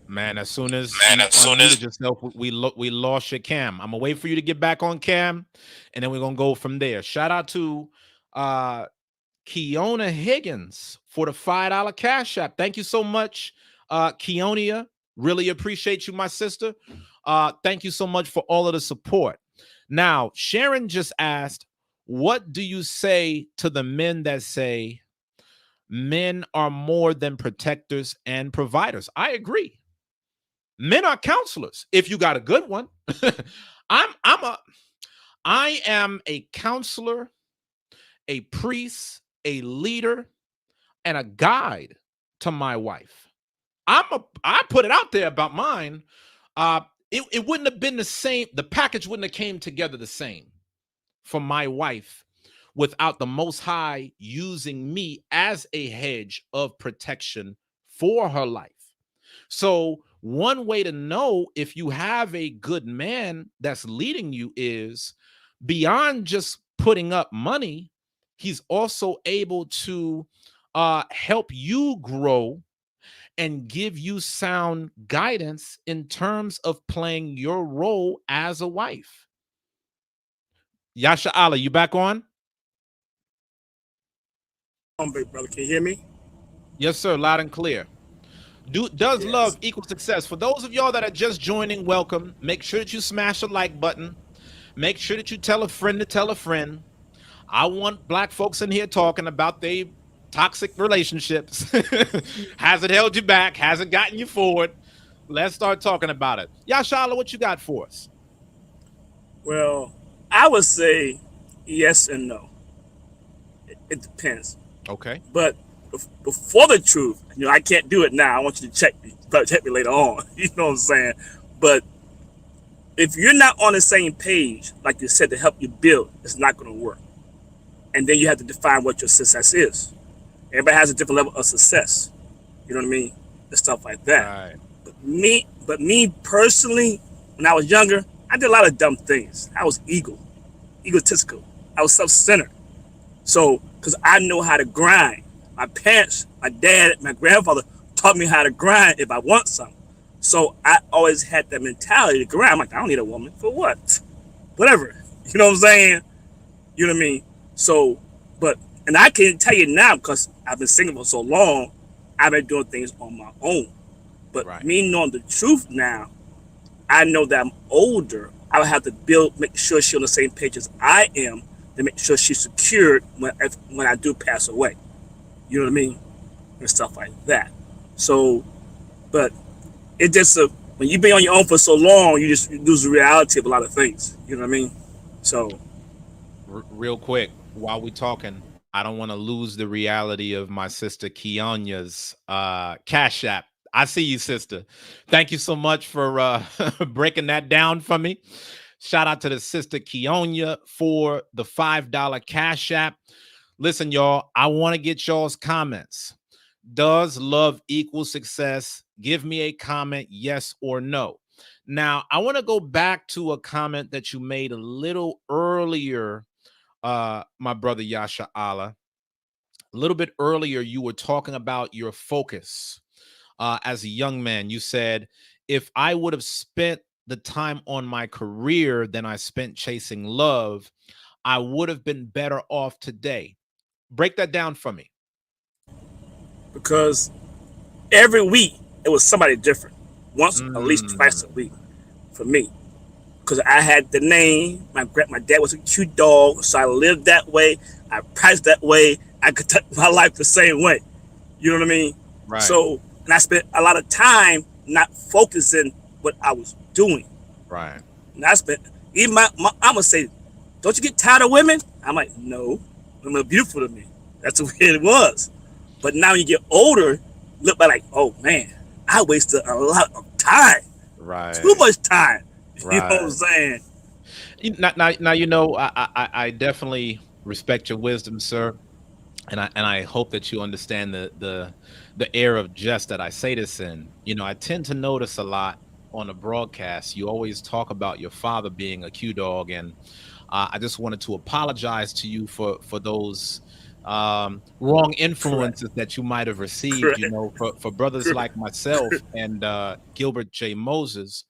Man, as soon as unmuted yourself, we lost your cam. I'm gonna wait for you to get back on cam, and then we're gonna go from there. Shout out to Keona Higgins for the $5 cash app. Thank you so much, Keonia. Really appreciate you, my sister. Thank you so much for all of the support. Now, Sharon just asked, what do you say to the men that say men are more than protectors and providers? I agree. Men are counselors if you got a good one. I am a counselor, a priest, a leader, and a guide to my wife. I put it out there about mine. It wouldn't have been the same. The package wouldn't have came together the same for my wife without the Most High using me as a hedge of protection for her life. So one way to know if you have a good man that's leading you is beyond just putting up money, he's also able to help you grow and give you sound guidance in terms of playing your role as a wife. Yasha Allah, you back on? Big brother. Can you hear me? Yes, sir. Loud and clear. Does love equal success? For those of y'all that are just joining, welcome. Make sure that you smash the like button. Make sure that you tell a friend to tell a friend. I want black folks in here talking about their toxic relationships. Has it held you back? Has it gotten you forward? Let's start talking about it. Yashala, what you got for us? Well, I would say yes and no. It depends. Okay. But before the truth, I can't do it now. I want you to check me. Check me later on. You know what I'm saying? But if you're not on the same page, like you said, to help you build, it's not going to work. And then you have to define what your success is. Everybody has a different level of success. You know what I mean? And stuff like that. Right. But me personally, when I was younger, I did a lot of dumb things. I was egotistical. I was self-centered. So, because I know how to grind. My parents, my dad, my grandfather taught me how to grind if I want something. So I always had that mentality to grind. I'm like, I don't need a woman for what? Whatever. You know what I'm saying? You know what I mean? So, and I can tell you now, because I've been single for so long, I've been doing things on my own. But me knowing the truth now, I know that I'm older. I would have to make sure she's on the same page as I am to make sure she's secured when I do pass away. You know what I mean? And stuff like that. So, but it just, when you've been on your own for so long, you just lose the reality of a lot of things. You know what I mean? So. Real quick, while we're talking, I don't want to lose the reality of my sister Keonya's Cash App. I see you, sister. Thank you so much for breaking that down for me. Shout out to the sister Keonya for the $5 Cash App. Listen, y'all, I want to get y'all's comments. Does love equal success? Give me a comment, yes or no. Now, I want to go back to a comment that you made a little earlier, my brother Yasha Allah. A little bit earlier, you were talking about your focus as a young man. You said, if I would have spent the time on my career than I spent chasing love, I would have been better off today. Break that down for me. Because every week it was somebody different. Once, at least twice a Mm, week for me. Because I had the name. My dad was a cute dog, so I lived that way. I practiced that way. I conduct my life the same way. You know what I mean? right, So, and I spent a lot of time not focusing what I was doing. right, And I spent even I'm gonna say, don't you get tired of women? I'm like, no, women are beautiful to me. That's the way it was. But now you get older, look back like, oh man, I wasted a lot of time, too right, much time. You know what I'm right. saying? Now, I definitely respect your wisdom, sir, and I hope that you understand the air of jest that I say this in. I tend to notice a lot on the broadcast. You always talk about your father being a Q dog, and I just wanted to apologize to you for those wrong Correct, influences that you might have received. correct, For brothers correct. like myself and Gilbert J. Moses,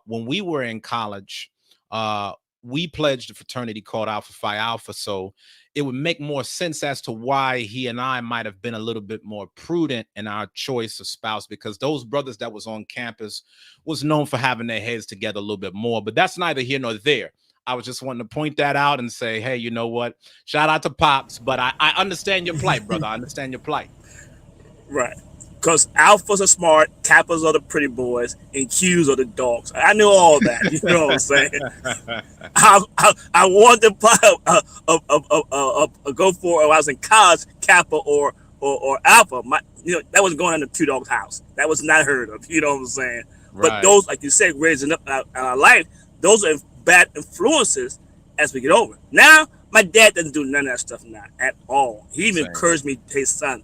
when we were in college, uh, we pledged a fraternity called Alpha Phi Alpha. So it would make more sense as to why he and I might have been a little bit more prudent in our choice of spouse, because those brothers that was on campus was known for having their heads together a little bit more. But that's neither here nor there. I was just wanting to point that out and say, hey, you know what? Shout out to Pops, but I understand your plight, brother. I understand your plight. Right. Because alphas are smart, kappas are the pretty boys, and Qs are the dogs. I knew all that. You know what I'm saying? I wanted to go for when I was in college, kappa or alpha. That wasn't going in the two dogs' house. That was not heard of. You know what I'm saying? But Right. those, like you said, raising up in our life, those are bad influences as we get over. Now, my dad doesn't do none of that stuff now at all. He even Same. encouraged me, hey son,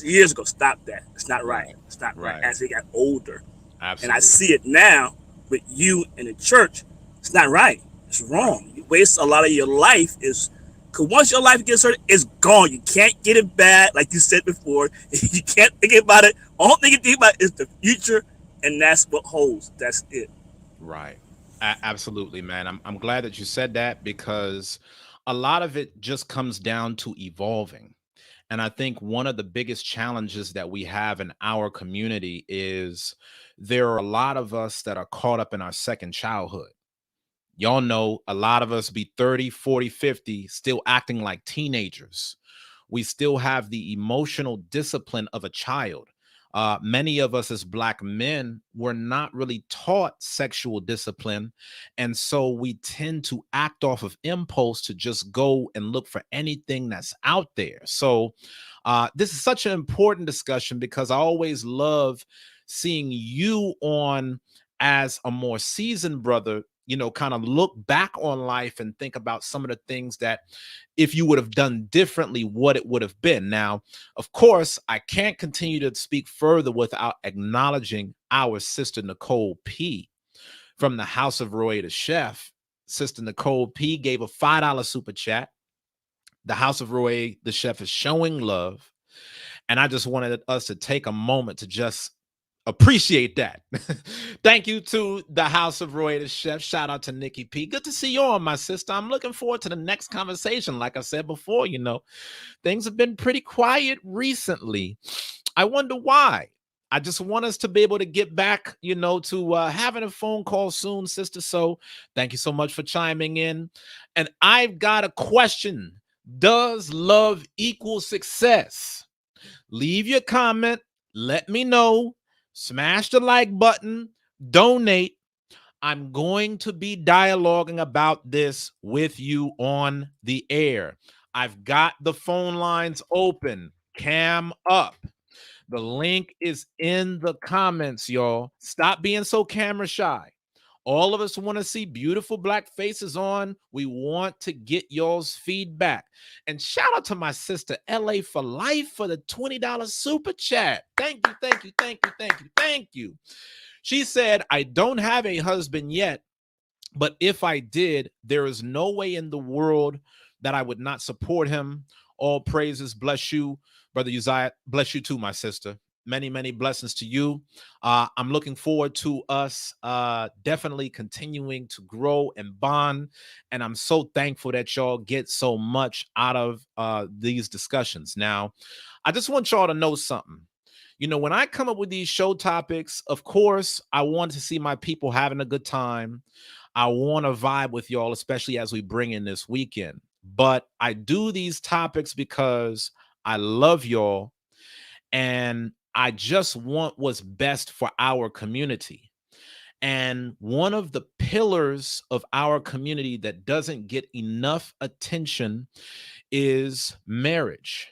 years ago, stop that. It's not right. Right. It's not right. Right. As he got older, and I Absolutely. see it now with you in the church. It's not right. It's Right. wrong. You waste a lot of your life. Is because once your life gets hurt, it's gone. You can't get it back, like you said before. You can't think about it. All thing you think about is the future, and that's what holds. That's it. Right. Absolutely, man. I'm glad that you said that, because a lot of it just comes down to evolving. And I think one of the biggest challenges that we have in our community is there are a lot of us that are caught up in our second childhood. Y'all know a lot of us be 30, 40, 50, still acting like teenagers. We still have the emotional discipline of a child. Many of us as Black men were not really taught sexual discipline. And so we tend to act off of impulse to just go and look for anything that's out there. So this is such an important discussion, because I always love seeing you on as a more seasoned brother, kind of look back on life and think about some of the things that if you would have done differently, what it would have been. Now, of course, I can't continue to speak further without acknowledging our sister Nicole P from the House of Roy the Chef. Sister Nicole P gave a $5 super chat. The House of Roy the Chef is showing love. And I just wanted us to take a moment to just appreciate that. Thank you to the House of Roy the Chef. Shout out to Nikki P. Good to see you on, my sister. I'm looking forward to the next conversation. Like I said before, things have been pretty quiet recently. I wonder why. I just want us to be able to get back, to having a phone call soon, sister. So thank you so much for chiming in. And I've got a question. Does love equal success? Leave your comment. Let me know. Smash the like button. Donate. I'm going to be dialoguing about this with you on the air. I've got the phone lines open. Cam up. The link is in the comments, y'all. Stop being so camera shy. All of us want to see beautiful Black faces on. We want to get y'all's feedback. And shout out to my sister, LA for Life, for the $20 super chat. Thank you, thank you, thank you, thank you, thank you. She said, I don't have a husband yet, but if I did, there is no way in the world that I would not support him. All praises. Bless you, Brother Uzziah. Bless you too, my sister. Many, many blessings to you. I'm looking forward to us definitely continuing to grow and bond. And I'm so thankful that y'all get so much out of these discussions. Now, I just want y'all to know something. When I come up with these show topics, of course, I want to see my people having a good time. I want to vibe with y'all, especially as we bring in this weekend. But I do these topics because I love y'all and I just want what's best for our community. And one of the pillars of our community that doesn't get enough attention is marriage.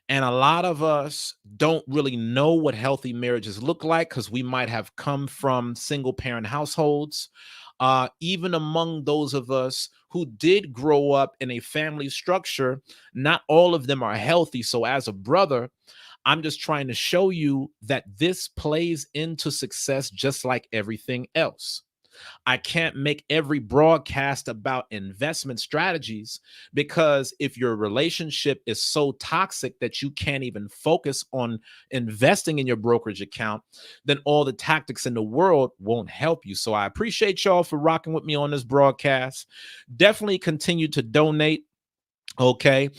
And a lot of us don't really know what healthy marriages look like because we might have come from single parent households. Even among those of us who did grow up in a family structure, not all of them are healthy. So, as a brother, I'm just trying to show you that this plays into success just like everything else. I can't make every broadcast about investment strategies because if your relationship is so toxic that you can't even focus on investing in your brokerage account, then all the tactics in the world won't help you. So I appreciate y'all for rocking with me on this broadcast. Definitely continue to donate. Okay.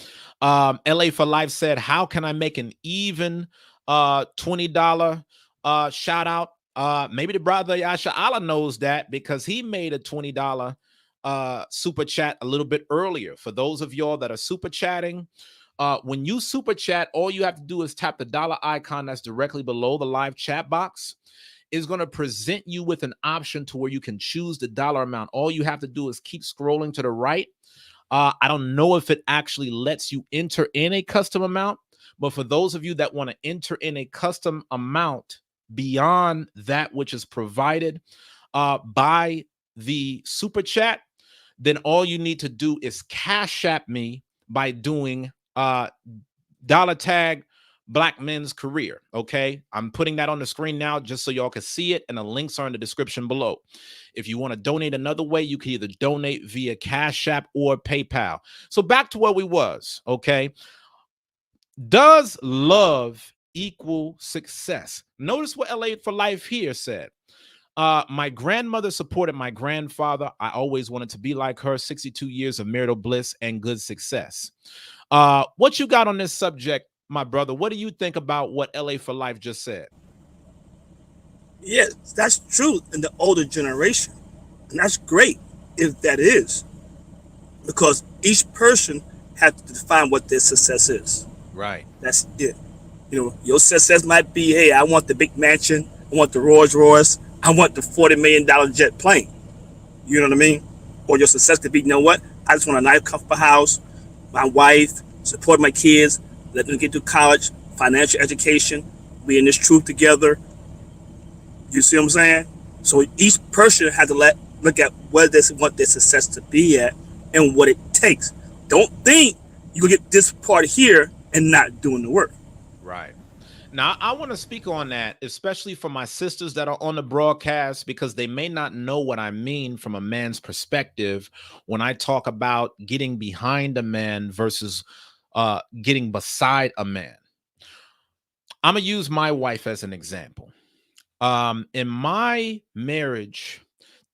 LA for Life said, how can I make an even $20 shout out? Maybe the brother Yasha Allah knows that because he made a $20 super chat a little bit earlier. For those of y'all that are super chatting, when you super chat, all you have to do is tap the dollar icon that's directly below the live chat box. Is going to present you with an option to where you can choose the dollar amount. All you have to do is keep scrolling to the right. I don't know if it actually lets you enter in a custom amount, but for those of you that want to enter in a custom amount beyond that which is provided by the super chat, then all you need to do is cash app me by doing dollar tag Black Men's Career. Okay, I'm putting that on the screen now just so y'all can see it, and the links are in the description below. If you want to donate another way, you can either donate via Cash App or PayPal. So back to where we was. Okay, does love equal success? Notice what LA for Life here said. My grandmother supported my grandfather. I always wanted to be like her. 62 years of marital bliss and good success. What you got on this subject, my brother? What do you think about what LA for Life just said? Yes, that's true in the older generation. And that's great if that is. Because each person has to define what their success is. Right. That's it. Your success might be, hey, I want the big mansion, I want the Rolls Royce, I want the $40 million jet plane. You know what I mean? Or your success could be, you know what? I just want a nice, comfortable house, my wife, support my kids, let them get to college, financial education, be in this truth together. You see what I'm saying? So each person has to look at what they want their success to be at and what it takes. Don't think you can get this part here and not doing the work. Right. Now, I want to speak on that, especially for my sisters that are on the broadcast, because they may not know what I mean from a man's perspective when I talk about getting behind a man versus getting beside a man. I'm going to use my wife as an example. In my marriage,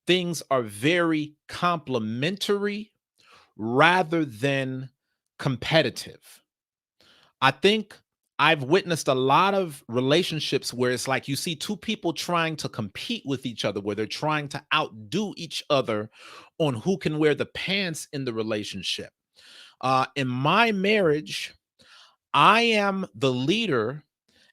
things are very complementary rather than competitive. I think I've witnessed a lot of relationships where it's like you see two people trying to compete with each other, where they're trying to outdo each other on who can wear the pants in the relationship. In my marriage, I am the leader,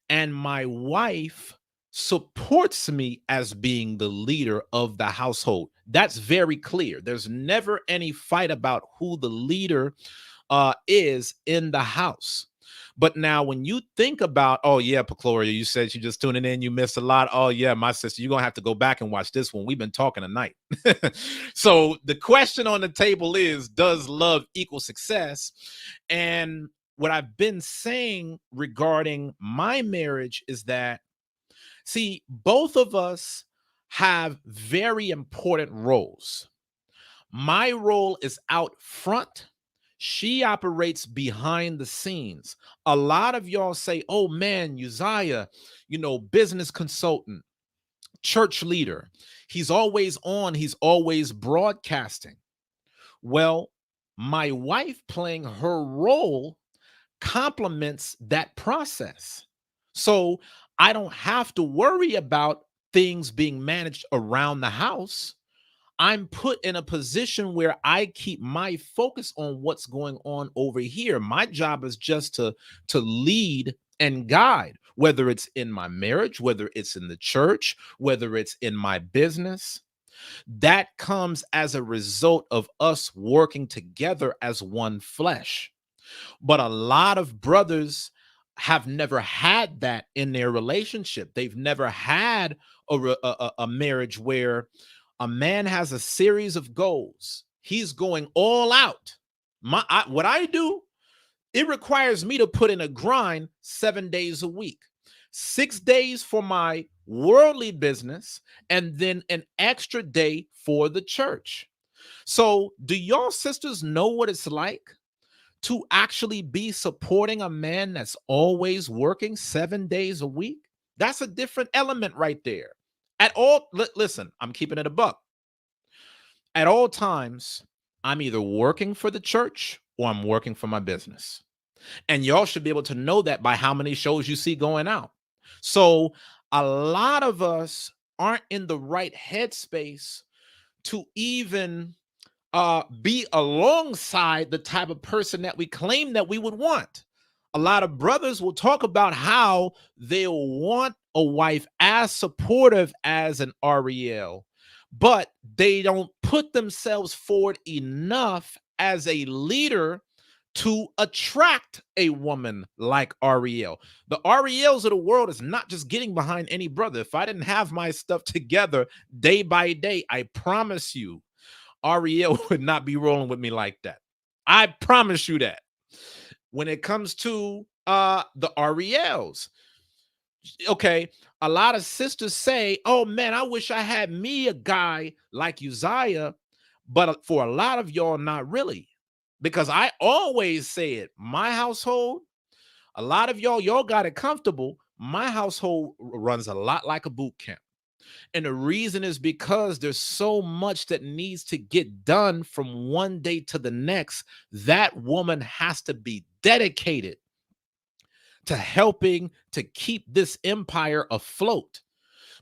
and my wife supports me as being the leader of the household. That's very clear. There's never any fight about who the leader is in the house. But now, when you think about, oh yeah, Pacloria, you said you just tuning in, you missed a lot. Oh yeah, my sister, you're gonna have to go back and watch this one. We've been talking tonight. So the question on the table is, does love equal success? And what I've been saying regarding my marriage is that, see, both of us have very important roles. My role is out front. She operates behind the scenes. A lot of y'all say, oh man, Uzziah, business consultant, church leader. He's always on, he's always broadcasting. Well, my wife playing her role complements that process. So I don't have to worry about things being managed around the house. I'm put in a position where I keep my focus on what's going on over here. My job is just to lead and guide, whether it's in my marriage, whether it's in the church, whether it's in my business. That comes as a result of us working together as one flesh. But a lot of brothers have never had that in their relationship. They've never had a marriage where a man has a series of goals. He's going all out. What I do, it requires me to put in a grind 7 days a week, 6 days for my worldly business, and then an extra day for the church. So, do y'all sisters know what it's like to actually be supporting a man that's always working 7 days a week? That's a different element right there. At all, listen, I'm keeping it a buck. At all times, I'm either working for the church or I'm working for my business. And y'all should be able to know that by how many shows you see going out. So a lot of us aren't in the right headspace to even be alongside the type of person that we claim that we would want. A lot of brothers will talk about how they'll want a wife as supportive as an Ariel, but they don't put themselves forward enough as a leader to attract a woman like Ariel. The Ariels of the world is not just getting behind any brother. If I didn't have my stuff together day by day, I promise you, Ariel would not be rolling with me like that. I promise you that. When it comes to the Ariels, okay, a lot of sisters say, "Oh man, I wish I had me a guy like Uzziah," but for a lot of y'all, not really, because I always say it. My household, a lot of y'all got it comfortable. My household runs a lot like a boot camp. And the reason is because there's so much that needs to get done from one day to the next. That woman has to be dedicated to helping to keep this empire afloat.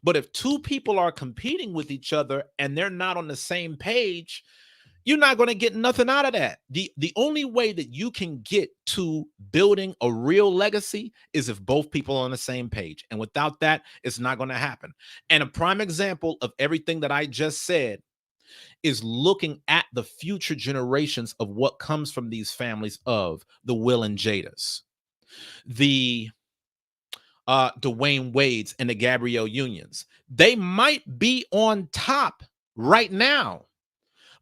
But if two people are competing with each other and they're not on the same page, you're not going to get nothing out of that. The only way that you can get to building a real legacy is if both people are on the same page. And without that, it's not going to happen. And a prime example of everything that I just said is looking at the future generations of what comes from these families of the Will and Jadas, the Dwayne Wades and the Gabrielle Unions. They might be on top right now,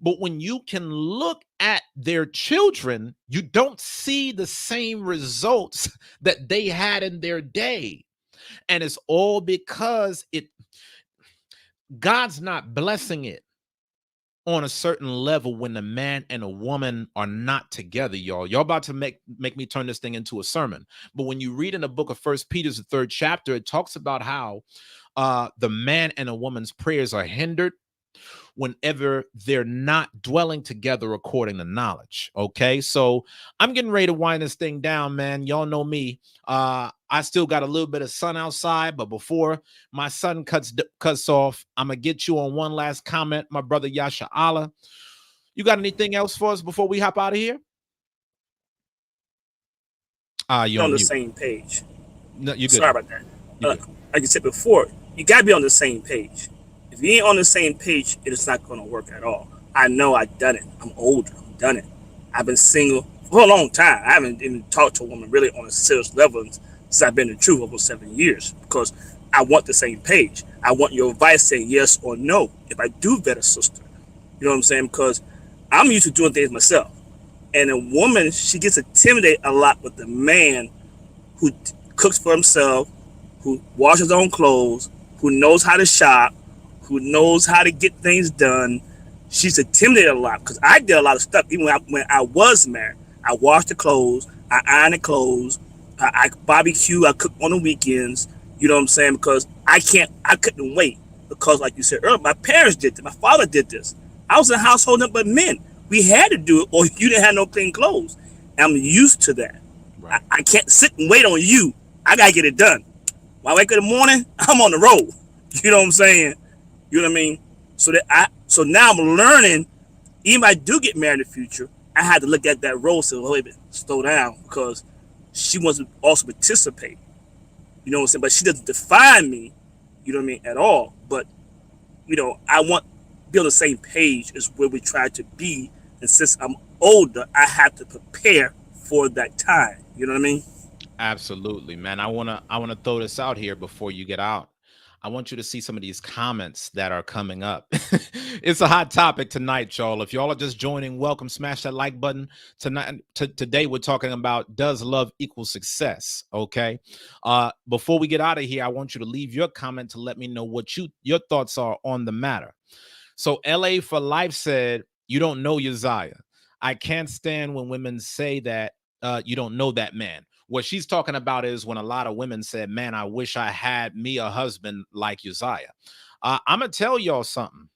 but when you can look at their children, you don't see the same results that they had in their day. And it's all because God's not blessing it on a certain level when the man and a woman are not together, y'all. Y'all about to make me turn this thing into a sermon. But when you read in the book of First Peter's the 3rd chapter, it talks about how the man and a woman's prayers are hindered whenever they're not dwelling together according to knowledge. Okay, so I'm getting ready to wind this thing down, man. Y'all know me. I still got a little bit of sun outside, but before my sun cuts off, I'm gonna get you on one last comment, my brother Yasha Allah. You got anything else for us before we hop out of here? You're On on the mute. same page. No, you good. Sorry about that. You good. Like I said before, you gotta be on the same page. If you ain't on the same page, it is not gonna work at all. I know I've done it. I'm older. I've done it. I've been single for a long time. I haven't even talked to a woman really on a serious level since I've been in the truth over 7 years because I want the same page. I want your advice saying yes or no. If I do vet a sister, you know what I'm saying? Because I'm used to doing things myself. And a woman, she gets intimidated a lot with the man who cooks for himself, who washes his own clothes, who knows how to shop, who knows how to get things done. She's intimidated a lot because I did a lot of stuff even when I was married. I washed the clothes, I ironed the clothes, I barbecue, I cook on the weekends. You know what I'm saying? Because I couldn't wait. Because like you said earlier, my parents did this, my father did this. I was in a household nothing but men. We had to do it, or you didn't have no clean clothes. And I'm used to that. Right. I can't sit and wait on you. I gotta get it done. When I wake up in the morning, I'm on the road. You know what I'm saying? You know what I mean? So now I'm learning. Even if I do get married in the future, I had to look at that role and say, well, wait a minute, slow down, because she wants to also participate. You know what I'm saying? But she doesn't define me, you know what I mean, at all. But, I want to be on the same page as where we try to be. And since I'm older, I have to prepare for that time. You know what I mean? Absolutely, man. I wanna throw this out here before you get out. I want you to see some of these comments that are coming up. It's a hot topic tonight, y'all. If y'all are just joining, welcome. Smash that like button. Today we're talking about, does love equal success? Okay. Before we get out of here, I want you to leave your comment to let me know what your thoughts are on the matter. So LA for Life said, you don't know Uzziah. I can't stand when women say that you don't know that man. What she's talking about is when a lot of women said, man, I wish I had me a husband like Uzziah. I'm going to tell y'all something.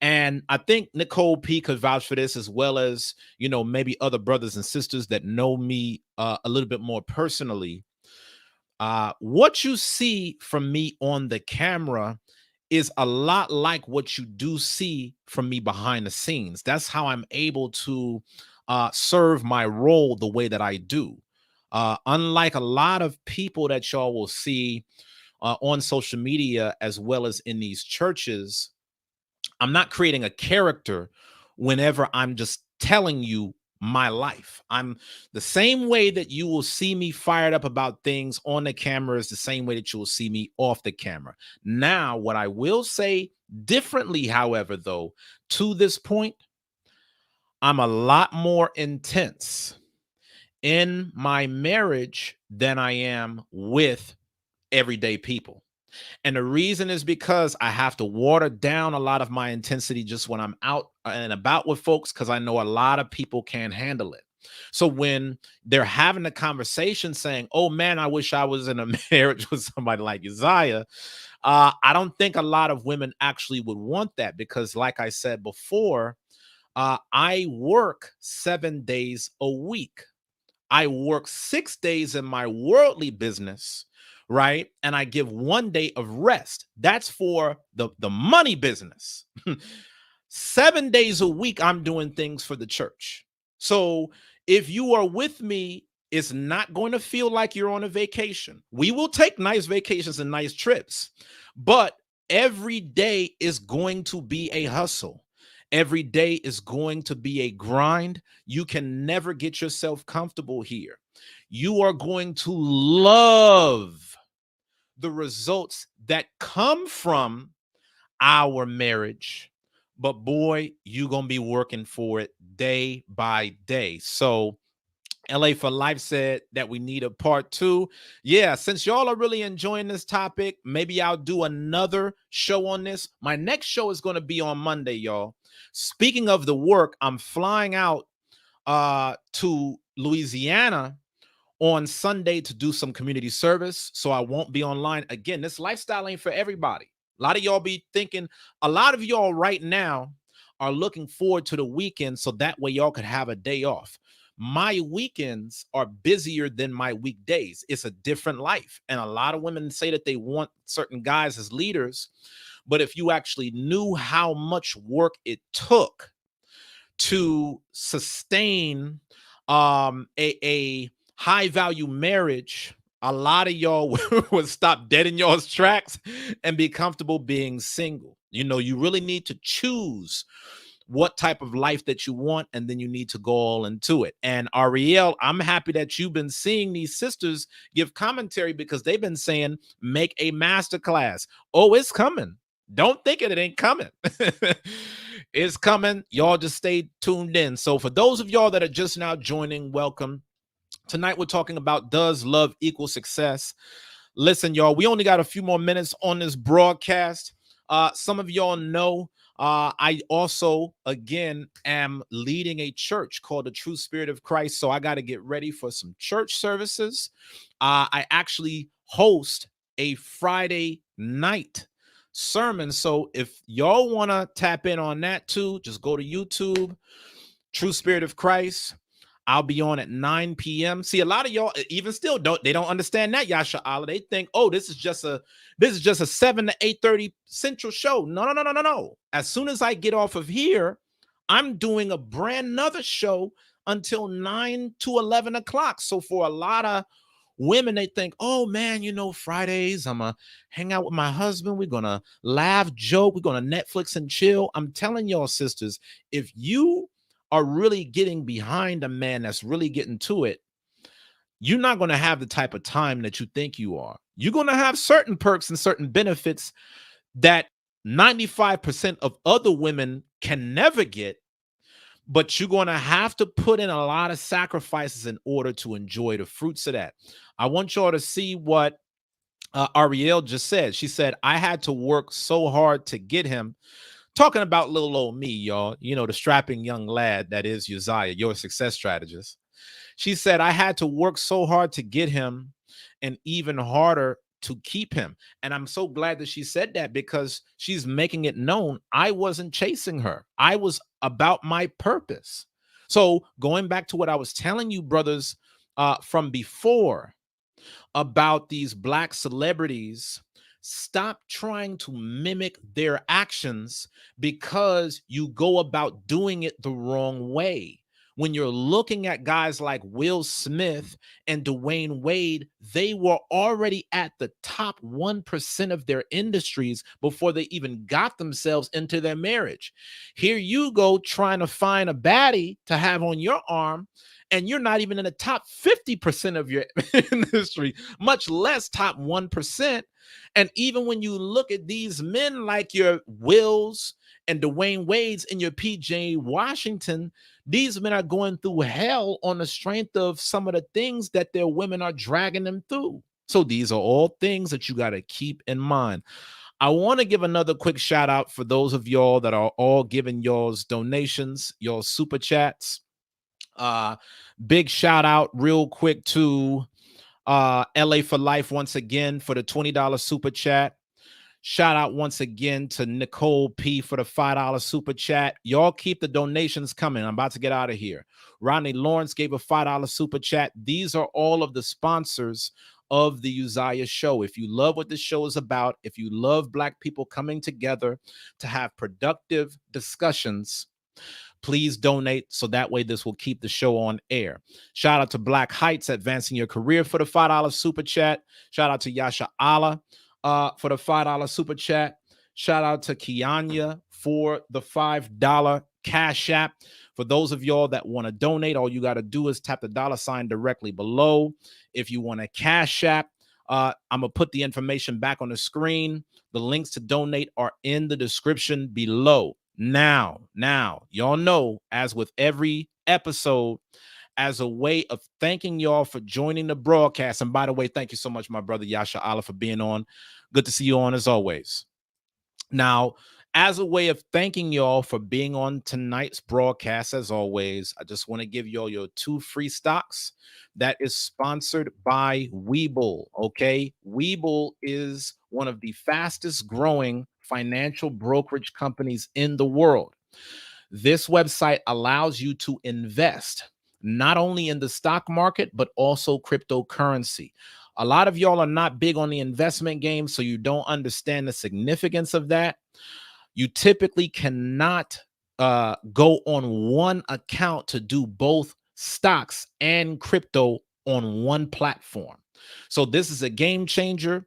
And I think Nicole P could vouch for this, as well as, maybe other brothers and sisters that know me a little bit more personally. What you see from me on the camera is a lot like what you do see from me behind the scenes. That's how I'm able to serve my role the way that I do. Unlike a lot of people that y'all will see on social media as well as in these churches, I'm not creating a character whenever I'm just telling you my life. I'm the same way that you will see me fired up about things on the camera is the same way that you will see me off the camera. Now, what I will say differently, however, though, to this point, I'm a lot more intense in my marriage than I am with everyday people. And the reason is because I have to water down a lot of my intensity just when I'm out and about with folks, because I know a lot of people can't handle it. So when they're having a conversation saying, oh man, I wish I was in a marriage with somebody like Uzziah, I don't think a lot of women actually would want that, because like I said before, I work 7 days a week. I work 6 days in my worldly business, right? And I give 1 day of rest. That's for the money business. 7 days a week, I'm doing things for the church. So if you are with me, it's not going to feel like you're on a vacation. We will take nice vacations and nice trips, but every day is going to be a hustle. Every day is going to be a grind. You can never get yourself comfortable here. You are going to love the results that come from our marriage. But boy, you're going to be working for it day by day. So LA for Life said that we need a part two. Yeah, since y'all are really enjoying this topic, maybe I'll do another show on this. My next show is going to be on Monday, y'all. Speaking of the work, I'm flying out to Louisiana on Sunday to do some community service, so I won't be online. Again, this lifestyle ain't for everybody. A lot of y'all be thinking, a lot of y'all right now are looking forward to the weekend so that way y'all could have a day off. My weekends are busier than my weekdays. It's a different life. And a lot of women say that they want certain guys as leaders, but if you actually knew how much work it took to sustain a high value marriage, a lot of y'all would stop dead in y'all's tracks and be comfortable being single. You really need to choose what type of life that you want, and then you need to go all into it. And Ariel, I'm happy that you've been seeing these sisters give commentary, because they've been saying make a master class. Oh, it's coming. Don't think it ain't coming. It's coming. Y'all just stay tuned in. So for those of y'all that are just now joining, welcome. Tonight we're talking about, does love equal success? Listen, y'all, we only got a few more minutes on this broadcast. Some of y'all know I also, again, am leading a church called the True Spirit of Christ. So I got to get ready for some church services. I actually host a Friday night sermon. So if y'all want to tap in on that too, just go to YouTube, True Spirit of Christ. I'll be on at 9 p.m. See, a lot of y'all even still don't understand that, Yasha Allah. They think, oh, this is just a 7 to 8:30 central show. No, no, no, no, no, no. As soon as I get off of here, I'm doing a brand another show until 9 to 11 o'clock. So for a lot of women, they think, oh man, Fridays, I'm gonna hang out with my husband. We're gonna laugh, joke, we're gonna Netflix and chill. I'm telling y'all, sisters, if you are really getting behind a man that's really getting to it, you're not going to have the type of time that you think you are. You're going to have certain perks and certain benefits that 95% of other women can never get, but you're going to have to put in a lot of sacrifices in order to enjoy the fruits of that. I want y'all to see what Ariel just said. She said, I had to work so hard to get him. Talking about little old me, y'all, the strapping young lad that is Uzziah, your success strategist. She said, I had to work so hard to get him and even harder to keep him. And I'm so glad that she said that, because she's making it known I wasn't chasing her. I was about my purpose. So going back to what I was telling you, brothers, from before, about these black celebrities, stop trying to mimic their actions because you go about doing it the wrong way. When you're looking at guys like Will Smith and Dwayne Wade, they were already at the top 1% of their industries before they even got themselves into their marriage. Here you go trying to find a baddie to have on your arm, and you're not even in the top 50% of your industry, much less top 1%. And even when you look at these men like your Wills and Dwayne Wades and your PJ Washington, these men are going through hell on the strength of some of the things that their women are dragging them through. So these are all things that you got to keep in mind. I want to give another quick shout out for those of y'all that are all giving y'all's donations, your super chats. Big shout out real quick to LA for Life once again for the $20 super chat. Shout out once again to Nicole P for the $5 super chat. Y'all keep the donations coming. I'm about to get out of here. Rodney Lawrence gave a $5 super chat. These are all of the sponsors of the Uzziah Show. If you love what this show is about, if you love Black people coming together to have productive discussions, please donate so that way this will keep the show on air. Shout out to Black Heights Advancing Your Career for the $5 super chat. Shout out to Yasha Allah for the $5 super chat. Shout out to Kianya for the $5 Cash App. For those of y'all that want to donate, all you got to do is tap the $ directly below. If you want a Cash App, I'm going to put the information back on the screen. The links to donate are in the description below. Now, y'all know, as with every episode, as a way of thanking y'all for joining the broadcast. And by the way, thank you so much, my brother Yasha Allah, for being on. Good to see you on as always. Now, as a way of thanking y'all for being on tonight's broadcast, as always, I just want to give y'all your 2 free stocks that is sponsored by Webull. Okay, Webull is one of the fastest growing financial brokerage companies in the world. This website allows you to invest not only in the stock market, but also cryptocurrency. A lot of y'all are not big on the investment game, so you don't understand the significance of that. You typically cannot go on one account to do both stocks and crypto on one platform. So this is a game changer.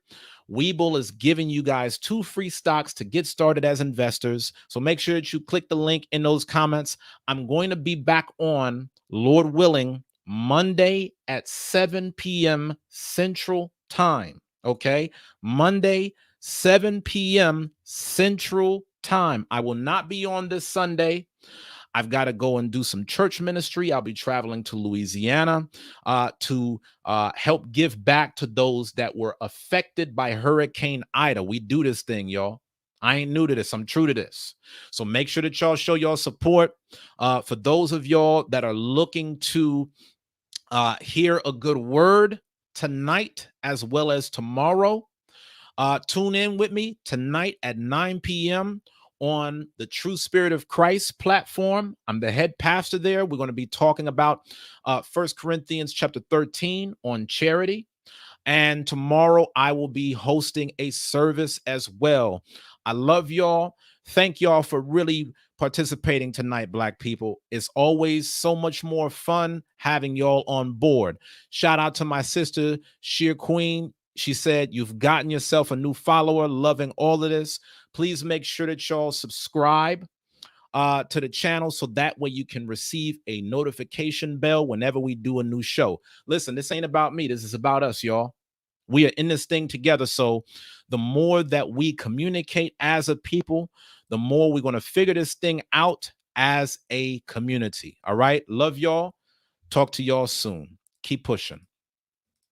Webull is giving you guys 2 free stocks to get started as investors. So make sure that you click the link in those comments. I'm going to be back on, Lord willing, Monday at 7 p.m. Central Time. Okay, Monday, 7 p.m. Central Time. I will not be on this Sunday. I've got to go and do some church ministry. I'll be traveling to Louisiana to help give back to those that were affected by Hurricane Ida. We do this thing, y'all. I ain't new to this. I'm true to this. So make sure that y'all show y'all support. For those of y'all that are looking to hear a good word tonight as well as tomorrow, tune in with me tonight at 9 p.m. on the True Spirit of Christ platform. I'm the head pastor there. We're going to be talking about 1 Corinthians chapter 13 on charity. And tomorrow I will be hosting a service as well. I love y'all. Thank y'all for really participating tonight, Black people. It's always so much more fun having y'all on board. Shout out to my sister, Sheer Queen. She said, you've gotten yourself a new follower, loving all of this. Please make sure that y'all subscribe to the channel so that way you can receive a notification bell whenever we do a new show. Listen, this ain't about me. This is about us, y'all. We are in this thing together. So the more that we communicate as a people, the more we're going to figure this thing out as a community. All right. Love y'all. Talk to y'all soon. Keep pushing.